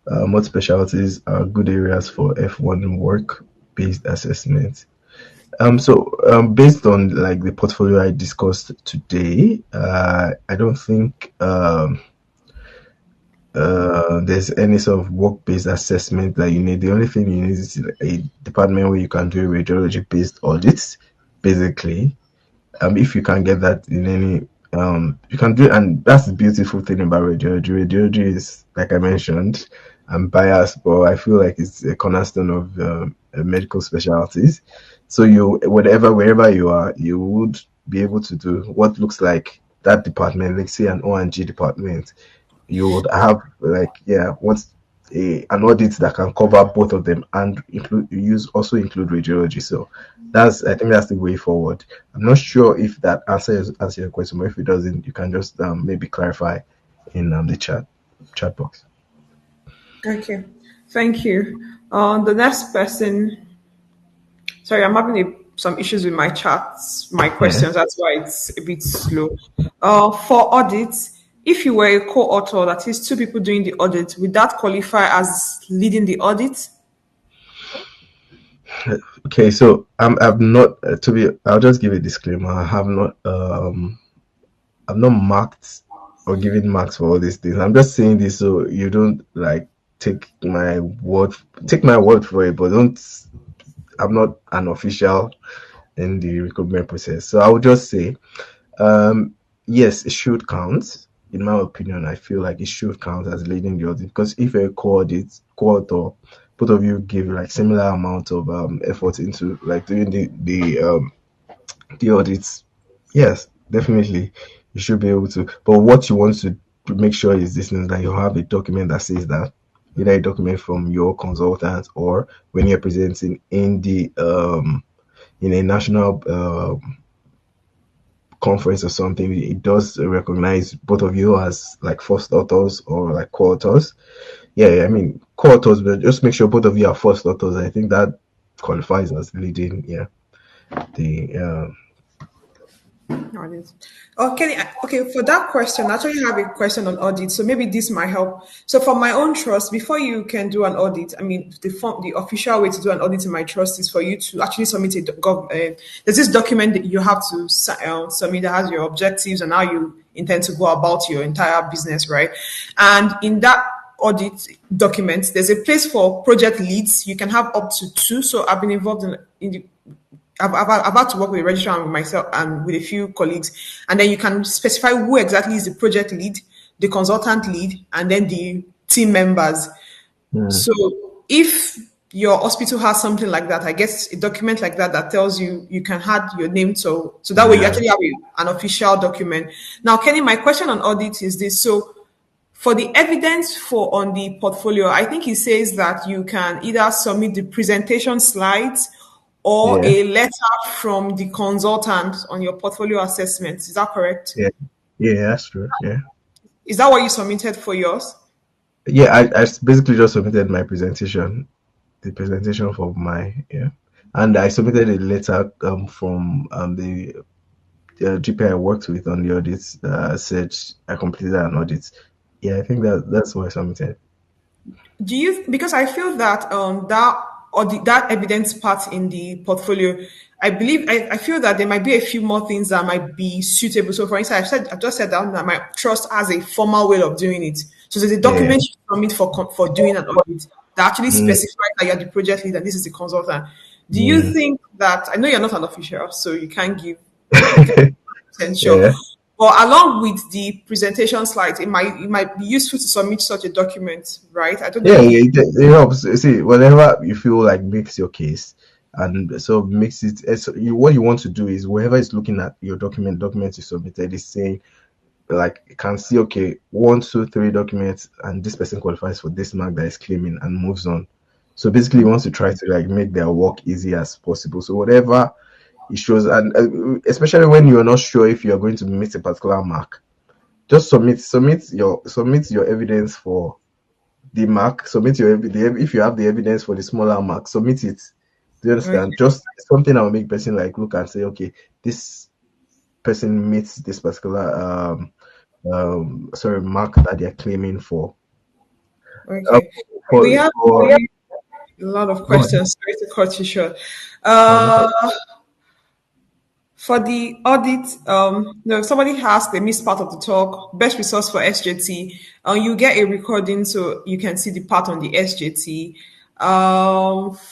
Speaker 2: What specialties are good areas for F1 work-based assessment? Based on like the portfolio I discussed today, I don't think there's any sort of work-based assessment that you need. The only thing you need is a department where you can do radiology-based audits, basically. If you can get that in any, you can do it, and that's the beautiful thing about radiology. Radiology is, like I mentioned, I'm biased, but I feel like it's a cornerstone of medical specialties. So wherever you are, you would be able to do what looks like that department, let's say an O&G department. You would have like, yeah, what's an audit that can cover both of them and include radiology. So I think that's the way forward. I'm not sure if that answers your question, but if it doesn't, you can just maybe clarify in the chat box.
Speaker 1: Okay, thank you. The next person, sorry, I'm having some issues with my chats, my
Speaker 2: Yeah.
Speaker 1: questions. That's why it's a bit slow. For audits, if you were a co-author, that is two people doing the audit, would that qualify as leading the audit?
Speaker 2: Okay, so I've not to be. I'll just give a disclaimer. I've not marked or given marks for all these things. I'm just saying this so you don't like take my word take my word for it, but don't. I'm not an official in the recruitment process, so I would just say, um, yes, it should count. In my opinion, I feel like it should count as leading the audit, because if a co-author, both of you give like similar amount of effort into like doing the audits, yes, definitely you should be able to. But what you want to make sure is this is that you have a document that says that, either a document from your consultant or when you're presenting in a national conference or something, it does recognize both of you as like first authors or like co-authors. Yeah, I mean co-authors, but just make sure both of you are first authors. I think that qualifies as leading. Yeah, the
Speaker 1: Audit. Okay, okay. For that question, I actually have a question on audit. So maybe this might help. So for my own trust, before you can do an audit, I mean, the official way to do an audit in my trust is for you to actually submit a there's this document that you have to submit that has your objectives and how you intend to go about your entire business, right? And in that audit document, there's a place for project leads. You can have up to two. So I've been involved in the I've had to work with a registrar and with myself and with a few colleagues, and then you can specify who exactly is the project lead, the consultant lead, and then the team members.
Speaker 2: mm,
Speaker 1: So if your hospital has something like that, I guess a document like that that tells you you can add your name, so that way you
Speaker 2: yeah,
Speaker 1: actually have an official document. Now, Kenny, my question on audit is this: so for the evidence for on the portfolio, I think it says that you can either submit the presentation slides or
Speaker 2: yeah,
Speaker 1: a letter from the consultant on your portfolio assessment. Is that correct?
Speaker 2: yeah, yeah. That's true. Yeah,
Speaker 1: Is that what you submitted for yours?
Speaker 2: yeah. Basically just submitted my presentation, the presentation for my yeah, and I submitted a letter from the GP I worked with on the audits said I completed an audit. Yeah, I think that's what I submitted.
Speaker 1: Do you, because I feel that that or that evidence part in the portfolio, I feel that there might be a few more things that might be suitable. So for instance, I've just said that my trust has a formal way of doing it. So there's a
Speaker 2: Yeah.
Speaker 1: document you submit for doing an audit that actually
Speaker 2: Mm,
Speaker 1: specifies that you're the project lead and this is the consultant. Do you
Speaker 2: mm.
Speaker 1: think that, I know you're not an official, so you can't give, you can't potential.
Speaker 2: Yeah.
Speaker 1: But along with the presentation slides, it might be useful to submit such a document, right? I don't know
Speaker 2: Yeah,
Speaker 1: if
Speaker 2: it helps. See, whatever you feel like makes your case, and so makes it. So what you want to do is whoever is looking at your document you submitted is saying like you can see okay 1, 2, 3 documents, and this person qualifies for this mark that is claiming and moves on. So basically, he wants to try to like make their work easy as possible. So whatever it shows, and especially when you're not sure if you're going to meet a particular mark, just submit your evidence for the mark, submit if you have the evidence for the smaller mark, submit it. Do you
Speaker 1: okay,
Speaker 2: understand? Just something that will make person like look and say, okay, this person meets this particular sorry mark that they're claiming for. Uh,
Speaker 1: okay. We
Speaker 2: for
Speaker 1: have
Speaker 2: for
Speaker 1: a lot of
Speaker 2: Go ahead.
Speaker 1: questions. Sorry to cut you short.
Speaker 2: No
Speaker 1: Uh,
Speaker 2: problem.
Speaker 1: for the audit, no, somebody asked the missed part of the talk. Best resource for SJT. You get a recording so you can see the part on the SJT.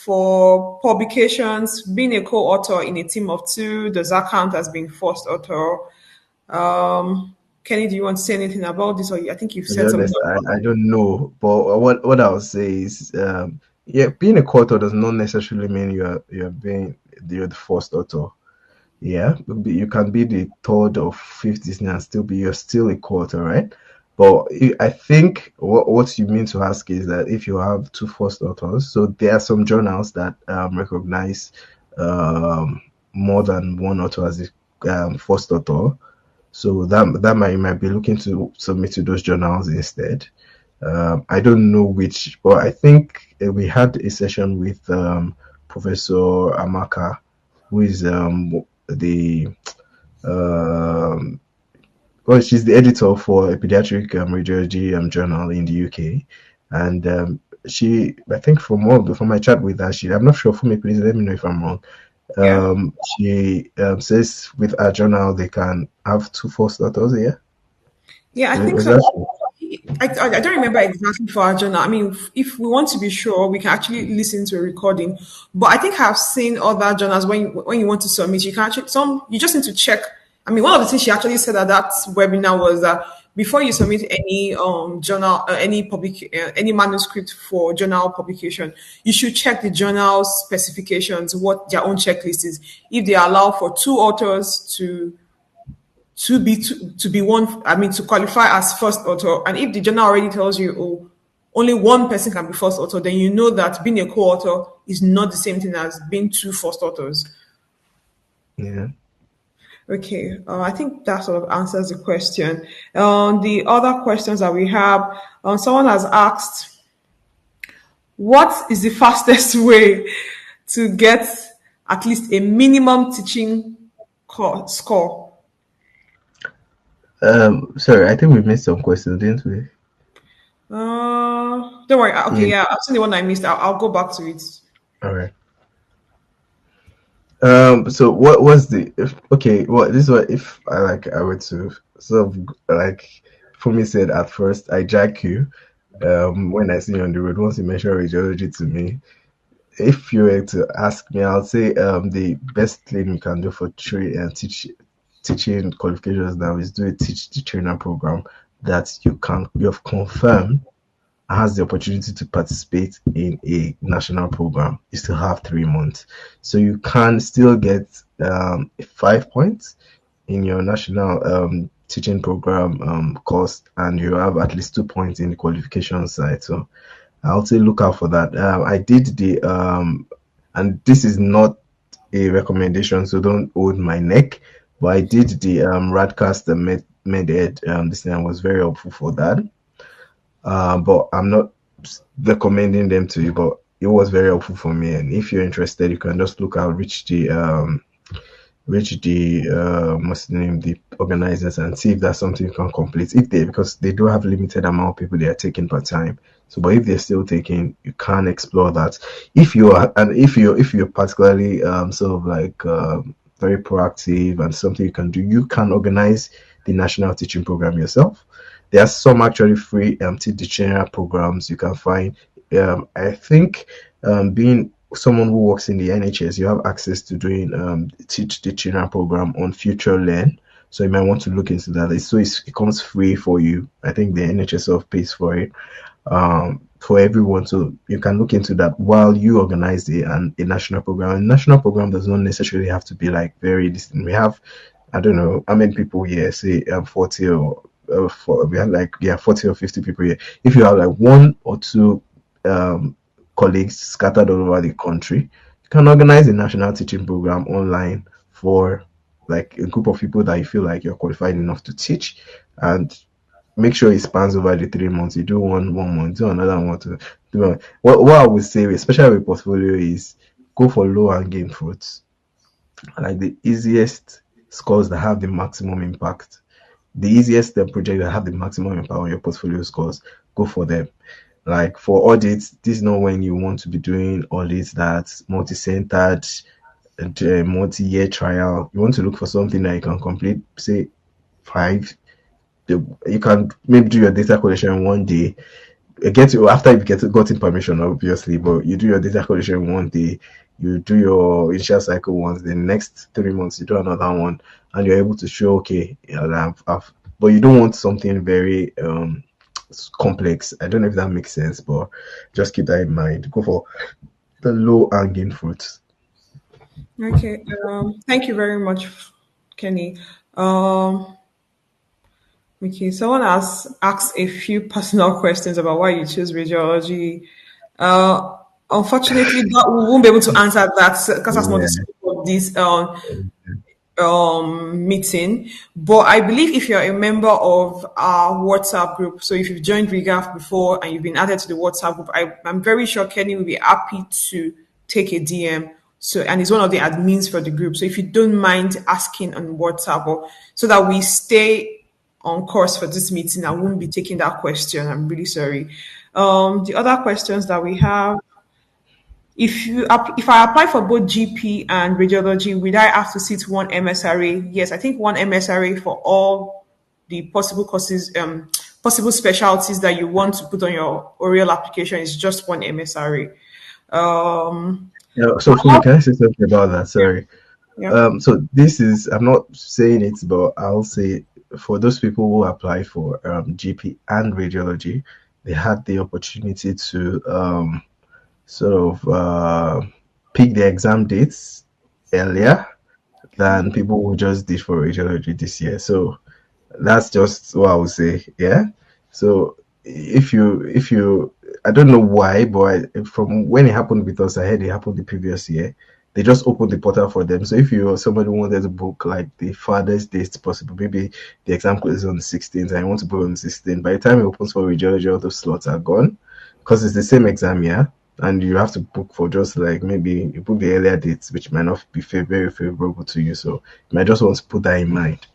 Speaker 1: For publications, being a co-author in a team of two, does that count as being first author? Kenny, do you want to say anything about this? Or I think you've
Speaker 2: To be
Speaker 1: said something
Speaker 2: honest,
Speaker 1: about
Speaker 2: I don't know, but what I would say is, yeah, being a co-author does not necessarily mean you're the first author. Yeah, you can be the third or fifth Disney and still be you're still a quarter, right? But I think what you mean to ask is that if you have two first authors, so there are some journals that recognize um, more than one author as the first author. So that might be looking to submit to those journals instead. I don't know which, but I think we had a session with Professor Amaka, who is the um, well, she's the editor for a pediatric radiology journal in the UK, and I think from my chat with her, I'm not sure. For me, please let me know if I'm wrong.
Speaker 1: yeah.
Speaker 2: She says with our journal they can have two first authors. Yeah,
Speaker 1: Yeah, I think
Speaker 2: is
Speaker 1: so.
Speaker 2: that true?
Speaker 1: I don't remember exactly for our journal. I mean, if we want to be sure, we can actually listen to a recording. But I think I've seen other journals when you want to submit, you can actually you just need to check. I mean, one of the things she actually said at that webinar was that before you submit any journal, any manuscript for journal publication, you should check the journal's specifications, what their own checklist is. If they allow for two authors to be one, I mean, to qualify as first author, and if the journal already tells you, oh, only one person can be first author, then you know that being a co-author is not the same thing as being two first authors.
Speaker 2: Yeah.
Speaker 1: Okay, I think that sort of answers the question. The other questions that we have, someone has asked, what is the fastest way to get at least a minimum teaching score?
Speaker 2: Sorry, I think we missed some questions, didn't we?
Speaker 1: Don't worry. Okay,
Speaker 2: Yeah.
Speaker 1: yeah, I've seen the one I missed. I'll go back to it.
Speaker 2: All right. So what was the if okay, what this is what if I were to sort of like for me said at first I jack you when I see you on the road once you mention radiology to me. If you were to ask me, I'll say the best thing you can do for teaching qualifications now is do a teach the trainer program that you have confirmed has the opportunity to participate in a national program. You still have 3 months, so you can still get 5 points in your national teaching program course, and you have at least 2 points in the qualification side. So I'll say look out for that. I did and this is not a recommendation, so don't hold my neck. But I did the Radcast Med this thing was very helpful for that. But I'm not recommending them to you, but it was very helpful for me. And if you're interested, you can just look out, reach the what's the name, the organizers, and see if that's something you can complete. If they Because they do have limited amount of people they are taking per time. So, but if they're still taking, you can explore that. If you're particularly sort of like very proactive and something you can do, you can organize the national teaching program yourself. There are some actually free teaching programs you can find. I think being someone who works in the NHS, you have access to doing teach the trainer program on Future Learn. So you might want to look into that. It comes free for you. I think the NHS self pays for it for everyone. So you can look into that while you organize a national program. A national program does not necessarily have to be like very distant. We have, I don't know how many people here, say 40 or we have like, yeah, 40 or 50 people here. If you have like one or two um, colleagues scattered all over the country, you can organize a national teaching program online for like a group of people that you feel like you're qualified enough to teach, and make sure it spans over the 3 months. You do one month, do another one, to do one. What I would say, especially with portfolio, is go for low hanging fruits, like the easiest scores that have the maximum impact, the easiest project that have the maximum impact on your portfolio scores. Go for them. Like for audits, this is not when you want to be doing audits that's multi-centered and multi-year trial. You want to look for something that you can complete, say 5. You can maybe do your data collection one day. Get to after you get gotten permission, obviously, but you do your data collection one day. You do your initial cycle once. The next 3 months, you do another one, and you're able to show, okay, but you don't want something very complex. I don't know if that makes sense, but just keep that in mind. Go for the low hanging fruits.
Speaker 1: Okay. Thank you very much, Kenny. Um, okay. Someone has asked a few personal questions about why you chose radiology. Uh, Unfortunately, we won't be able to answer that because that's not the
Speaker 2: Yeah.
Speaker 1: scope of this meeting. But I believe if you're a member of our WhatsApp group, so if you've joined RIGAF before and you've been added to the WhatsApp group, I'm very sure Kenny will be happy to take a DM. So, and he's one of the admins for the group. So if you don't mind asking on WhatsApp, or so that we stay on course for this meeting, I won't be taking that question. I'm really sorry. The other questions that we have, if I apply for both GP and radiology, would I have to sit one MSRA? Yes, I think one MSRA for all the possible courses, possible specialties that you want to put on your oral application is just one MSRA. Um,
Speaker 2: Yeah, so for me, can I say something about that? Sorry.
Speaker 1: yeah.
Speaker 2: So this is, I'm not saying it, but I'll say for those people who apply for GP and radiology, they had the opportunity to sort of pick the exam dates earlier than people who just did for radiology this year. So that's just what I would say. Yeah. So if you, I don't know why, but from when it happened with us, I heard it happened the previous year. they just open the portal for them. So if you're somebody who wanted to book like the farthest date possible, maybe the exam is on the 16th and you want to book on the 16th, by the time it opens for radiology, all those slots are gone because it's the same exam year. And you have to book for just like maybe you book the earlier dates, which might not be very favorable to you. So you might just want to put that in mind.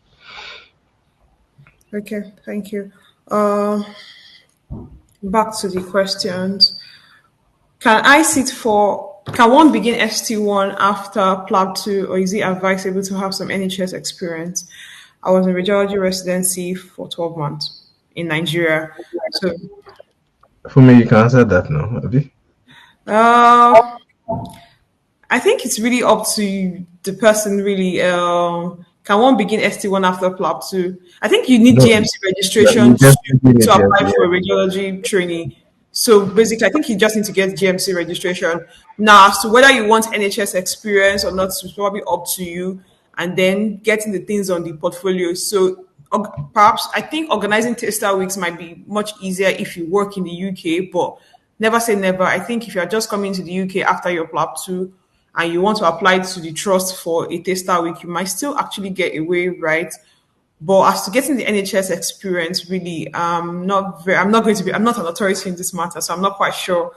Speaker 1: Okay, thank you. Uh, Back to the questions. Can one begin ST1 after PLAB 2, or is it advisable to have some NHS experience? I was in radiology residency for 12 months in Nigeria. So,
Speaker 2: For me, you can answer that now, Abby.
Speaker 1: uh, I think it's really up to the person, really. Can one begin ST1 after PLAB 2? I think you need
Speaker 2: No,
Speaker 1: GMC registration
Speaker 2: you definitely
Speaker 1: to
Speaker 2: need
Speaker 1: apply
Speaker 2: GMC.
Speaker 1: for a radiology training. So basically, I think you just need to get GMC registration. Now, as to whether you want NHS experience or not, is probably up to you. And then getting the things on the portfolio. So perhaps I think organizing taster weeks might be much easier if you work in the UK, but never say never. I think if you're just coming to the UK after your PLAB 2 and you want to apply to the trust for a taster week, you might still actually get away, right? But as to getting the NHS experience, really, I'm not an authority in this matter, so I'm not quite sure.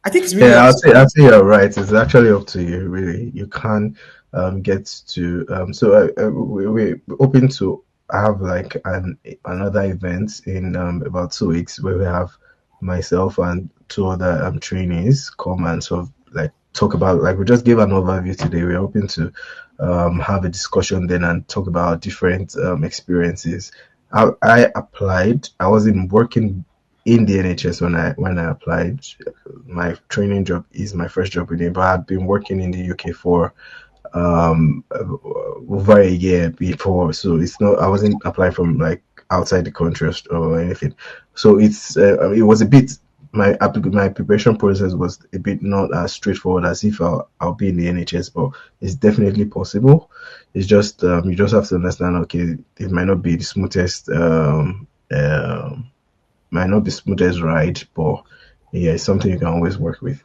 Speaker 1: I think it's really
Speaker 2: Yeah,
Speaker 1: up to you.
Speaker 2: I'll say you're right. It's actually up to you, really. You can get to we're hoping to have like another event in about 2 weeks where we have myself and two other trainees come and sort of like talk about like we just gave an overview today. We're hoping to have a discussion then and talk about different experiences. I applied. I wasn't working in the NHS when I applied. My training job is my first job with it, but I've been working in the UK for um over a year before, so it's not I wasn't applying from like outside the country or anything. So it was a bit my preparation process was a bit not as straightforward as if I'll be in the NHS, but it's definitely possible. It's just you just have to understand. Okay, it might not be the smoothest might not be smoothest ride, but yeah, it's something you can always work with.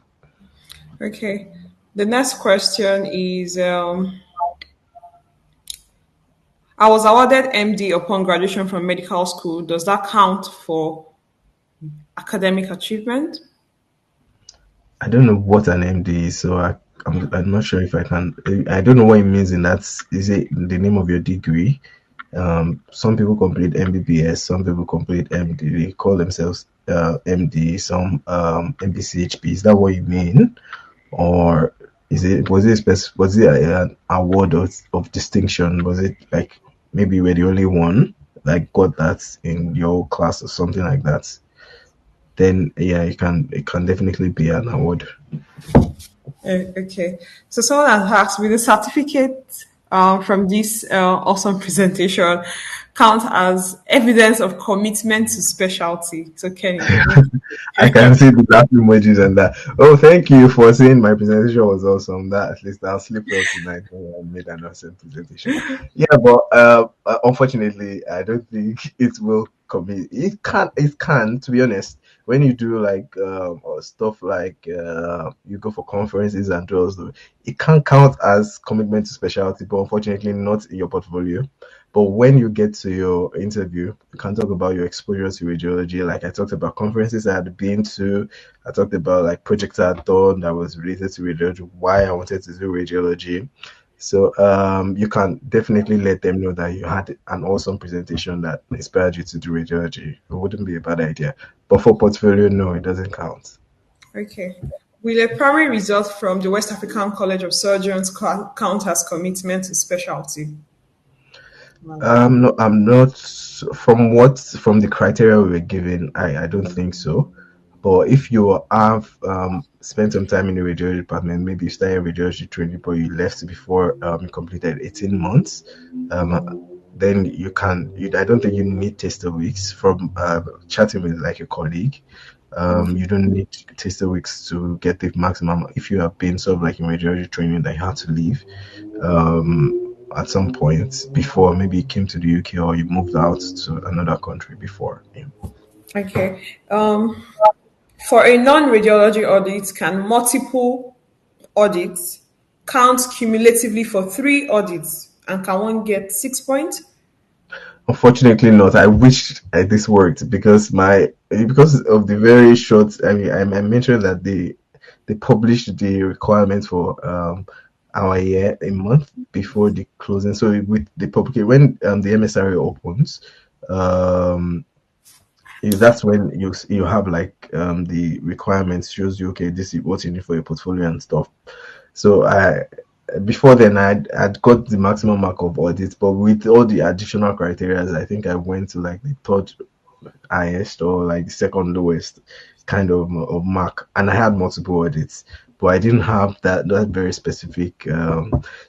Speaker 1: Okay. The next question is I was awarded MD upon graduation from medical school. Does that count for academic achievement?
Speaker 2: I don't know what an MD is, so I'm not sure if I can. I don't know what it means in that. Is it the name of your degree? Some people complete MBBS, some people complete MD. They call themselves MD, some MBCHP. Is that what you mean, or was it an award of distinction? Was it like maybe you were the only one like got that in your class or something like that? Then yeah, it can definitely be an award.
Speaker 1: Okay. So someone has asked, will the certificate from this awesome presentation count as evidence of commitment to specialty? So Kenny,
Speaker 2: I can see the laughing emojis and that. Oh, thank you for saying my presentation was awesome. That at least I'll sleep well tonight when I made an awesome presentation. Yeah, but unfortunately, I don't think it will commit. It can, to be honest. When you do like or stuff like you go for conferences and those, it can count as commitment to specialty, but unfortunately not in your portfolio. But when you get to your interview, you can talk about your exposure to radiology. Like I talked about conferences I had been to. I talked about like projects I had done that was related to radiology, why I wanted to do radiology. So you can definitely let them know that you had an awesome presentation that inspired you to do radiology. It wouldn't be a bad idea. But for portfolio, no, it doesn't count.
Speaker 1: okay. Will a primary result from the West African College of Surgeons count as commitment to specialty?
Speaker 2: No, I'm not from the criteria we were given. I don't think so. But if you have spent some time in the radiology department, maybe you started radiology training, but you left before you completed 18 months, then you can. I don't think you need taster weeks from chatting with like a colleague. You don't need taster weeks to get the maximum. If you have been sort of like in radiology training that you had to leave at some point before, maybe you came to the UK or you moved out to another country before. Yeah.
Speaker 1: Okay. For a non-radiology audit, can multiple audits count cumulatively for 3 audits, and can one get 6 points?
Speaker 2: Unfortunately not. I wish this worked because of the very short. I mean, I mentioned that they published the requirements for our year a month before the closing. So with the publication, when the MSRA opens, um, that's when you have like the requirements shows you, okay, this is what you need for your portfolio and stuff. So I before then I'd got the maximum mark of audits, but with all the additional criteria, I think I went to like the third highest or like the second lowest kind of mark, and I had multiple audits, but I didn't have that very specific.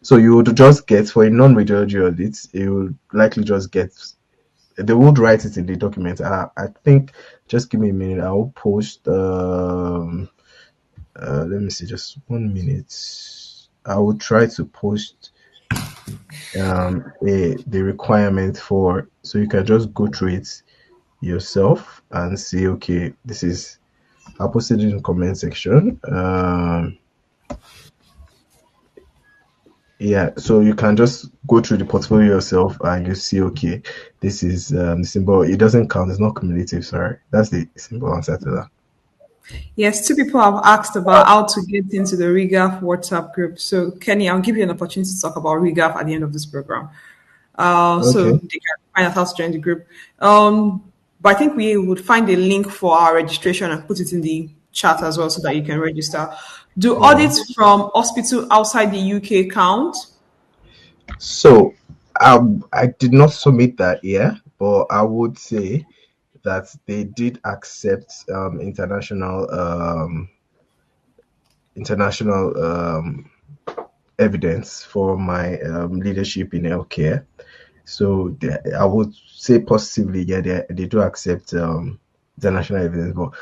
Speaker 2: So you would just get for a non-radiology audit, you would likely just get. They would write it in the document. I think. Just give me a minute. I will post. Let me see. Just 1 minute. I will try to post the requirement for so you can just go through it yourself and see, okay, this is. I'll post it in the comment section. Yeah, so you can just go through the portfolio yourself and you see, okay, this is the symbol. It doesn't count. It's not cumulative. Sorry, that's the simple answer to that.
Speaker 1: Yes, two people have asked about how to get into the REGAF WhatsApp group. So, Kenny, I'll give you an opportunity to talk about REGAF at the end of this program. So
Speaker 2: Okay.
Speaker 1: they can find out how to join the group. But I think we would find a link for our registration and put it in the chat as well so that you can register. Do
Speaker 2: Yeah.
Speaker 1: audits from hospital outside the UK count?
Speaker 2: So I did not submit that year, but I would say that they did accept international evidence for my leadership in healthcare. So I would say positively, yeah, they do accept international evidence. But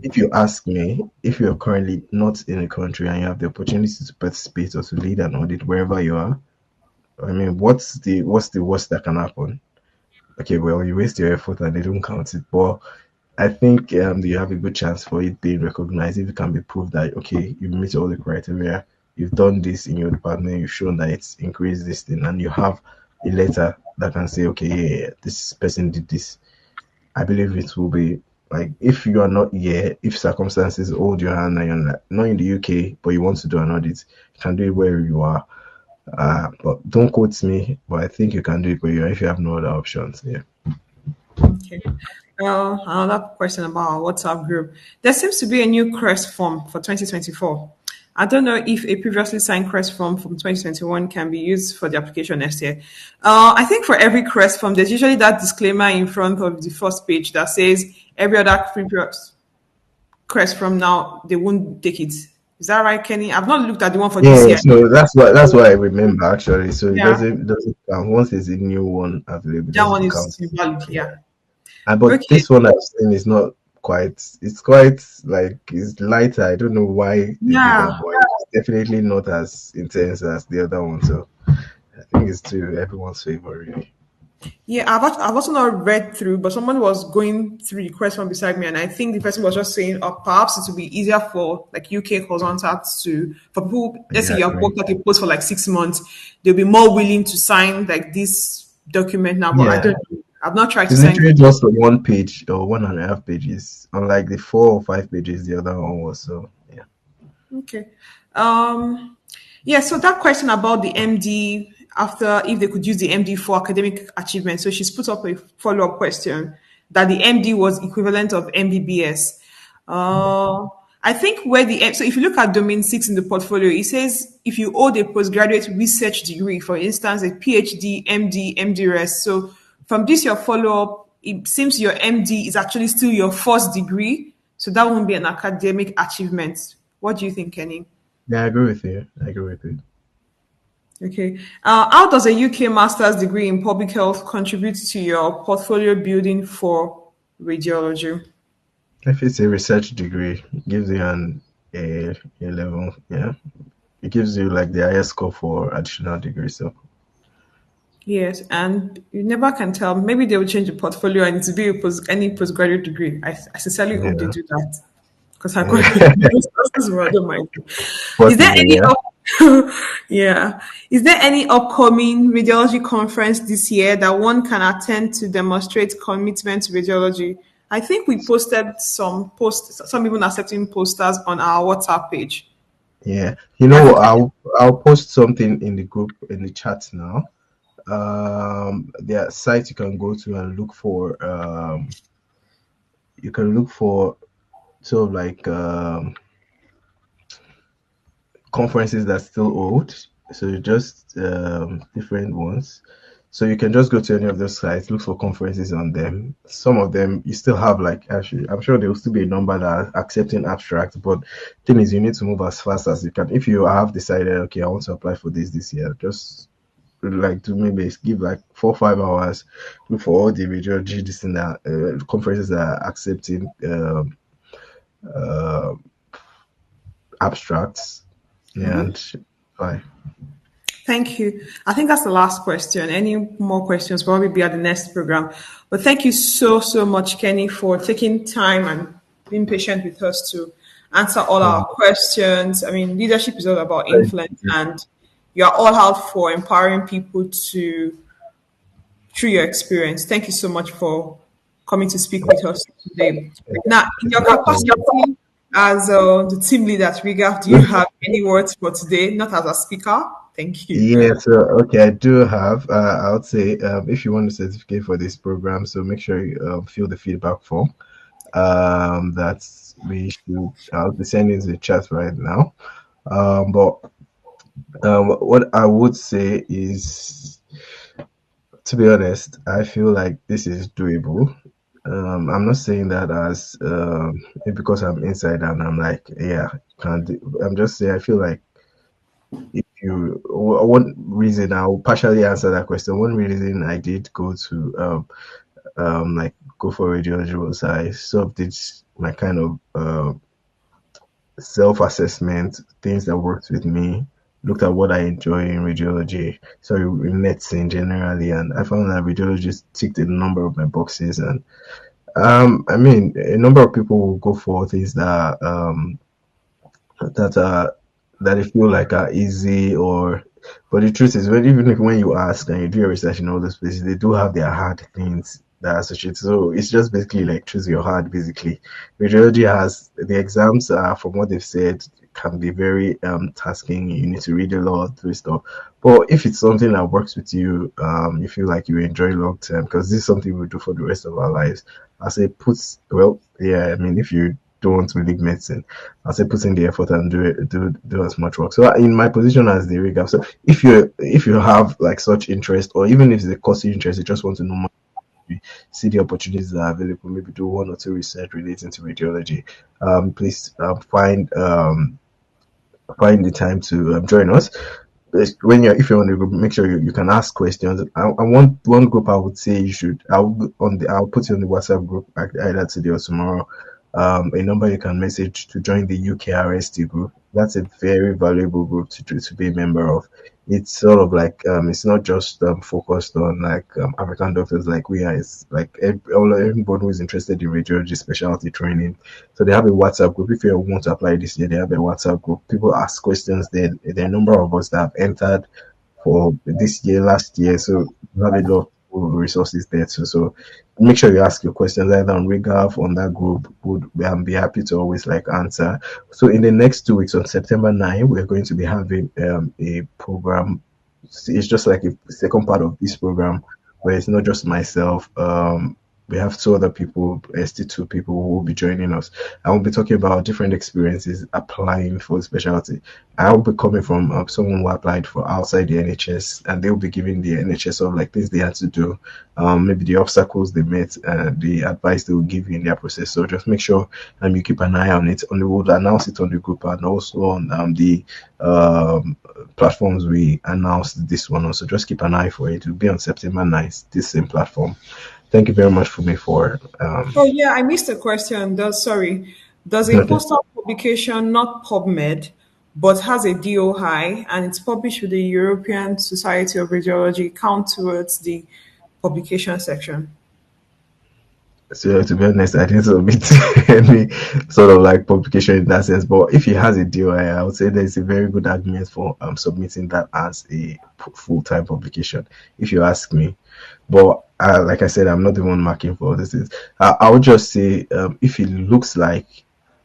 Speaker 2: if you ask me, if you're currently not in a country and you have the opportunity to participate or to lead an audit wherever you are, I mean, what's the worst that can happen? Okay, well, you waste your effort and they don't count it. But I think you have a good chance for it being recognized if it can be proved that, okay, you meet all the criteria, you've done this in your department, you've shown that it's increased this thing, and you have a letter that can say, okay, yeah, this person did this. I believe it will be like if you are not here, if circumstances hold your hand and you're not in the UK, but you want to do an audit, you can do it wherever you are. But don't quote me, but I think you can do it where you are if you have no other options. Yeah.
Speaker 1: Okay. Another question about our WhatsApp group. There seems to be a new CREST form for 2024. I don't know if a previously signed CREST form from 2021 can be used for the application next year. I think for every CREST form, there's usually that disclaimer in front of the first page that says every other previous CREST from now, they won't take it. Is that right, Kenny? I've not looked at the one for this
Speaker 2: Yeah,
Speaker 1: year.
Speaker 2: so that's what I remember actually. So it
Speaker 1: Yeah,
Speaker 2: doesn't count once there's a new one available, it
Speaker 1: that one
Speaker 2: doesn't
Speaker 1: is
Speaker 2: count.
Speaker 1: invalid.
Speaker 2: Yeah.
Speaker 1: Yeah.
Speaker 2: But
Speaker 1: Okay.
Speaker 2: this one I've seen is not quite. It's quite like it's lighter. I don't know why they did that,
Speaker 1: Yeah.
Speaker 2: but it's definitely not as intense as the other one. So I think it's to everyone's favor, really.
Speaker 1: Yeah, I've also not read through, but someone was going through the question beside me, and I think the person was just saying, perhaps it would be easier for like UK consultants to, for people, let's say
Speaker 2: Yeah,
Speaker 1: you have worked at a post for like 6 months, they'll be more willing to sign like this document now, but I
Speaker 2: yeah.
Speaker 1: don't know. I've not tried to
Speaker 2: It's
Speaker 1: sign
Speaker 2: literally
Speaker 1: it.
Speaker 2: just a 1 page or 1.5 pages, unlike the 4 or 5 pages the other one was. So yeah,
Speaker 1: Okay. Um, yeah, so that question about the MD after if they could use the MD for academic achievement. So she's put up a follow-up question that the MD was equivalent of MBBS. Uh, I think where so if you look at domain 6 in the portfolio, it says if you hold a postgraduate research degree, for instance, a PhD, MD, MDRes. So from this, your follow-up, it seems your MD is actually still your first degree. So that won't be an academic achievement. What do you think, Kenny?
Speaker 2: yeah, I agree with you. I agree with you.
Speaker 1: Okay. How does a UK master's degree in public health contribute to your portfolio building for radiology?
Speaker 2: If it's a research degree, it gives you a level. Yeah, it gives you like the highest score for additional degree. So
Speaker 1: Yes, and you never can tell. Maybe they will change the portfolio and it will be any postgraduate degree. I sincerely hope they
Speaker 2: yeah,
Speaker 1: do that. because I got those classes were under my. Is there
Speaker 2: forthcoming,
Speaker 1: any
Speaker 2: yeah.
Speaker 1: up? Yeah. Is there any upcoming radiology conference this year that one can attend to demonstrate commitment to radiology? I think we posted some posts, some even accepting posters on our WhatsApp page.
Speaker 2: Yeah.
Speaker 1: Have you?
Speaker 2: I'll post something in the group in the chat now. There are sites you can go to and look for you can look for sort of like conferences that still hold. So just different ones. So you can just go to any of those sites, look for conferences on them. Some of them you still have like actually, I'm sure there will still be a number that are accepting abstract, but thing is you need to move as fast as you can. If you have decided, okay, I want to apply for this year, just like to maybe give like 4 or 5 hours, look for all the major GDs in that conferences that are accepting uh, abstracts and fine.
Speaker 1: Thank you. I think that's the last question. Any more questions? Probably be at the next program. But thank you so much, Kenny, for taking time and being patient with us to answer all our
Speaker 2: Um,
Speaker 1: questions. I mean, leadership is all about
Speaker 2: thank
Speaker 1: influence,
Speaker 2: you.
Speaker 1: and you are all out for empowering people to through your experience. Thank you so much for coming to speak with us today. Now, in your
Speaker 2: Thank you.
Speaker 1: capacity as the team leader at Riga, do you have any words for today? Not as a speaker. Thank you.
Speaker 2: Yeah, so okay, I do have. I would say if you want a certificate for this program, so make sure you fill the feedback form. That's we should. I'll be sending the chat right now. But what I would say is, to be honest, I feel like this is doable. I'm not saying that as because I'm inside and I'm like, yeah, can't do. I'm just saying I feel like if you one reason I'll partially answer that question. One reason I did go to like go for radiology was I sort of did my kind of self-assessment, things that worked with me, looked at what I enjoy in radiology, sorry, in medicine generally, and I found that radiology ticked a number of my boxes. And I mean, a number of people will go for things that are that they feel like are easy or but the truth is when even if when you ask and you do your research in all those places they do have their hard things that are associated, so it's just basically like choose your hard basically. Radiology has the exams from what they've said can be very tasking. You need to read a lot through stuff, but if it's something that works with you, you feel like you enjoy long term because this is something we do for the rest of our lives. I say put well yeah, I mean if you don't want to leave medicine, I say put in the effort and do as much work. So in my position as the rig, so if you have like such interest, or even if it's a course interest, you just want to know more, see the opportunities that are available, maybe do 1 or 2 research relating to radiology. Please find the time to join us. When you're if you're on the group, make sure you can ask questions. I want one group I would say you should. I'll put you on the WhatsApp group either today or tomorrow. A number you can message to join the UKRST group. That's a very valuable group to be a member of. It's sort of like it's not just focused on like African doctors like we are. It's like everyone who is interested in radiology specialty training. So they have a WhatsApp group. If you want to apply this year, they have a WhatsApp group. People ask questions. There are a number of us that have entered for this year, last year. So you have a lot of resources there too. So make sure you ask your questions either on Regaf on that group. Would be happy to always like answer. So in the next 2 weeks on September 9, we're going to be having a program. It's just like a second part of this program where it's not just myself. We have 2 other people, ST2 people who will be joining us. I will be talking about different experiences applying for the specialty. I will be coming from someone who applied for outside the NHS, and they'll be giving the NHS of like things they had to do, maybe the obstacles they met, the advice they will give you in their process. So just make sure you keep an eye on it. On the we'll announce it on the group and also on the um, platforms we announced this one. Also, just keep an eye for it. It will be on September 9th, this same platform. Thank you very much for me for
Speaker 1: Oh yeah, I missed a question. Does a
Speaker 2: okay.
Speaker 1: postal publication not PubMed but has a DOI and it's published with the European Society of Radiology count towards the publication section?
Speaker 2: So to be honest, I didn't submit any sort of like publication in that sense. But if he has a deal, I would say there's a very good argument for submitting that as a full time publication. If you ask me, but like I said, I'm not the one marking for all these things. I would just say if it looks like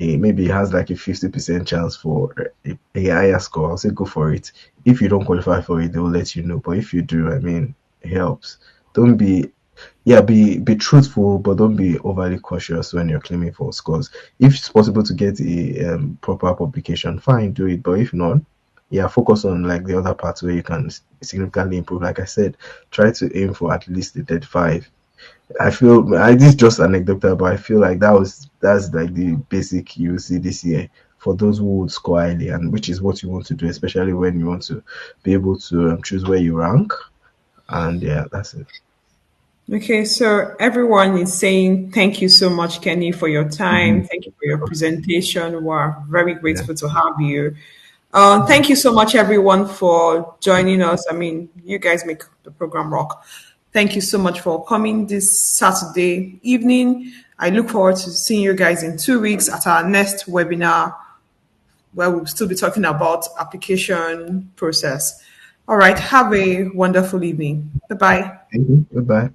Speaker 2: maybe it has like a 50% chance for a higher score, I'll say go for it. If you don't qualify for it, they will let you know. But if you do, I mean, it helps. Don't be yeah, be truthful, but don't be overly cautious when you're claiming for scores. If it's possible to get a proper publication, fine, do it. But if not, yeah, focus on like the other parts where you can significantly improve. Like I said, try to aim for at least a 35. I feel this is just anecdotal, but I feel like that's like the basic you see this year for those who would score highly, and which is what you want to do, especially when you want to be able to choose where you rank. And yeah, that's it.
Speaker 1: Okay, so everyone is saying thank you so much, Kenny, for your time.
Speaker 2: Mhm.
Speaker 1: Thank you for your presentation. We're very
Speaker 2: Yeah.
Speaker 1: grateful to have you. Thank you so much, everyone, for joining us. I mean, you guys make the program rock. Thank you so much for coming this Saturday evening. I look forward to seeing you guys in 2 weeks at our next webinar where we'll still be talking about application process. All right, have a wonderful evening. Bye bye.
Speaker 2: Thank you. Goodbye.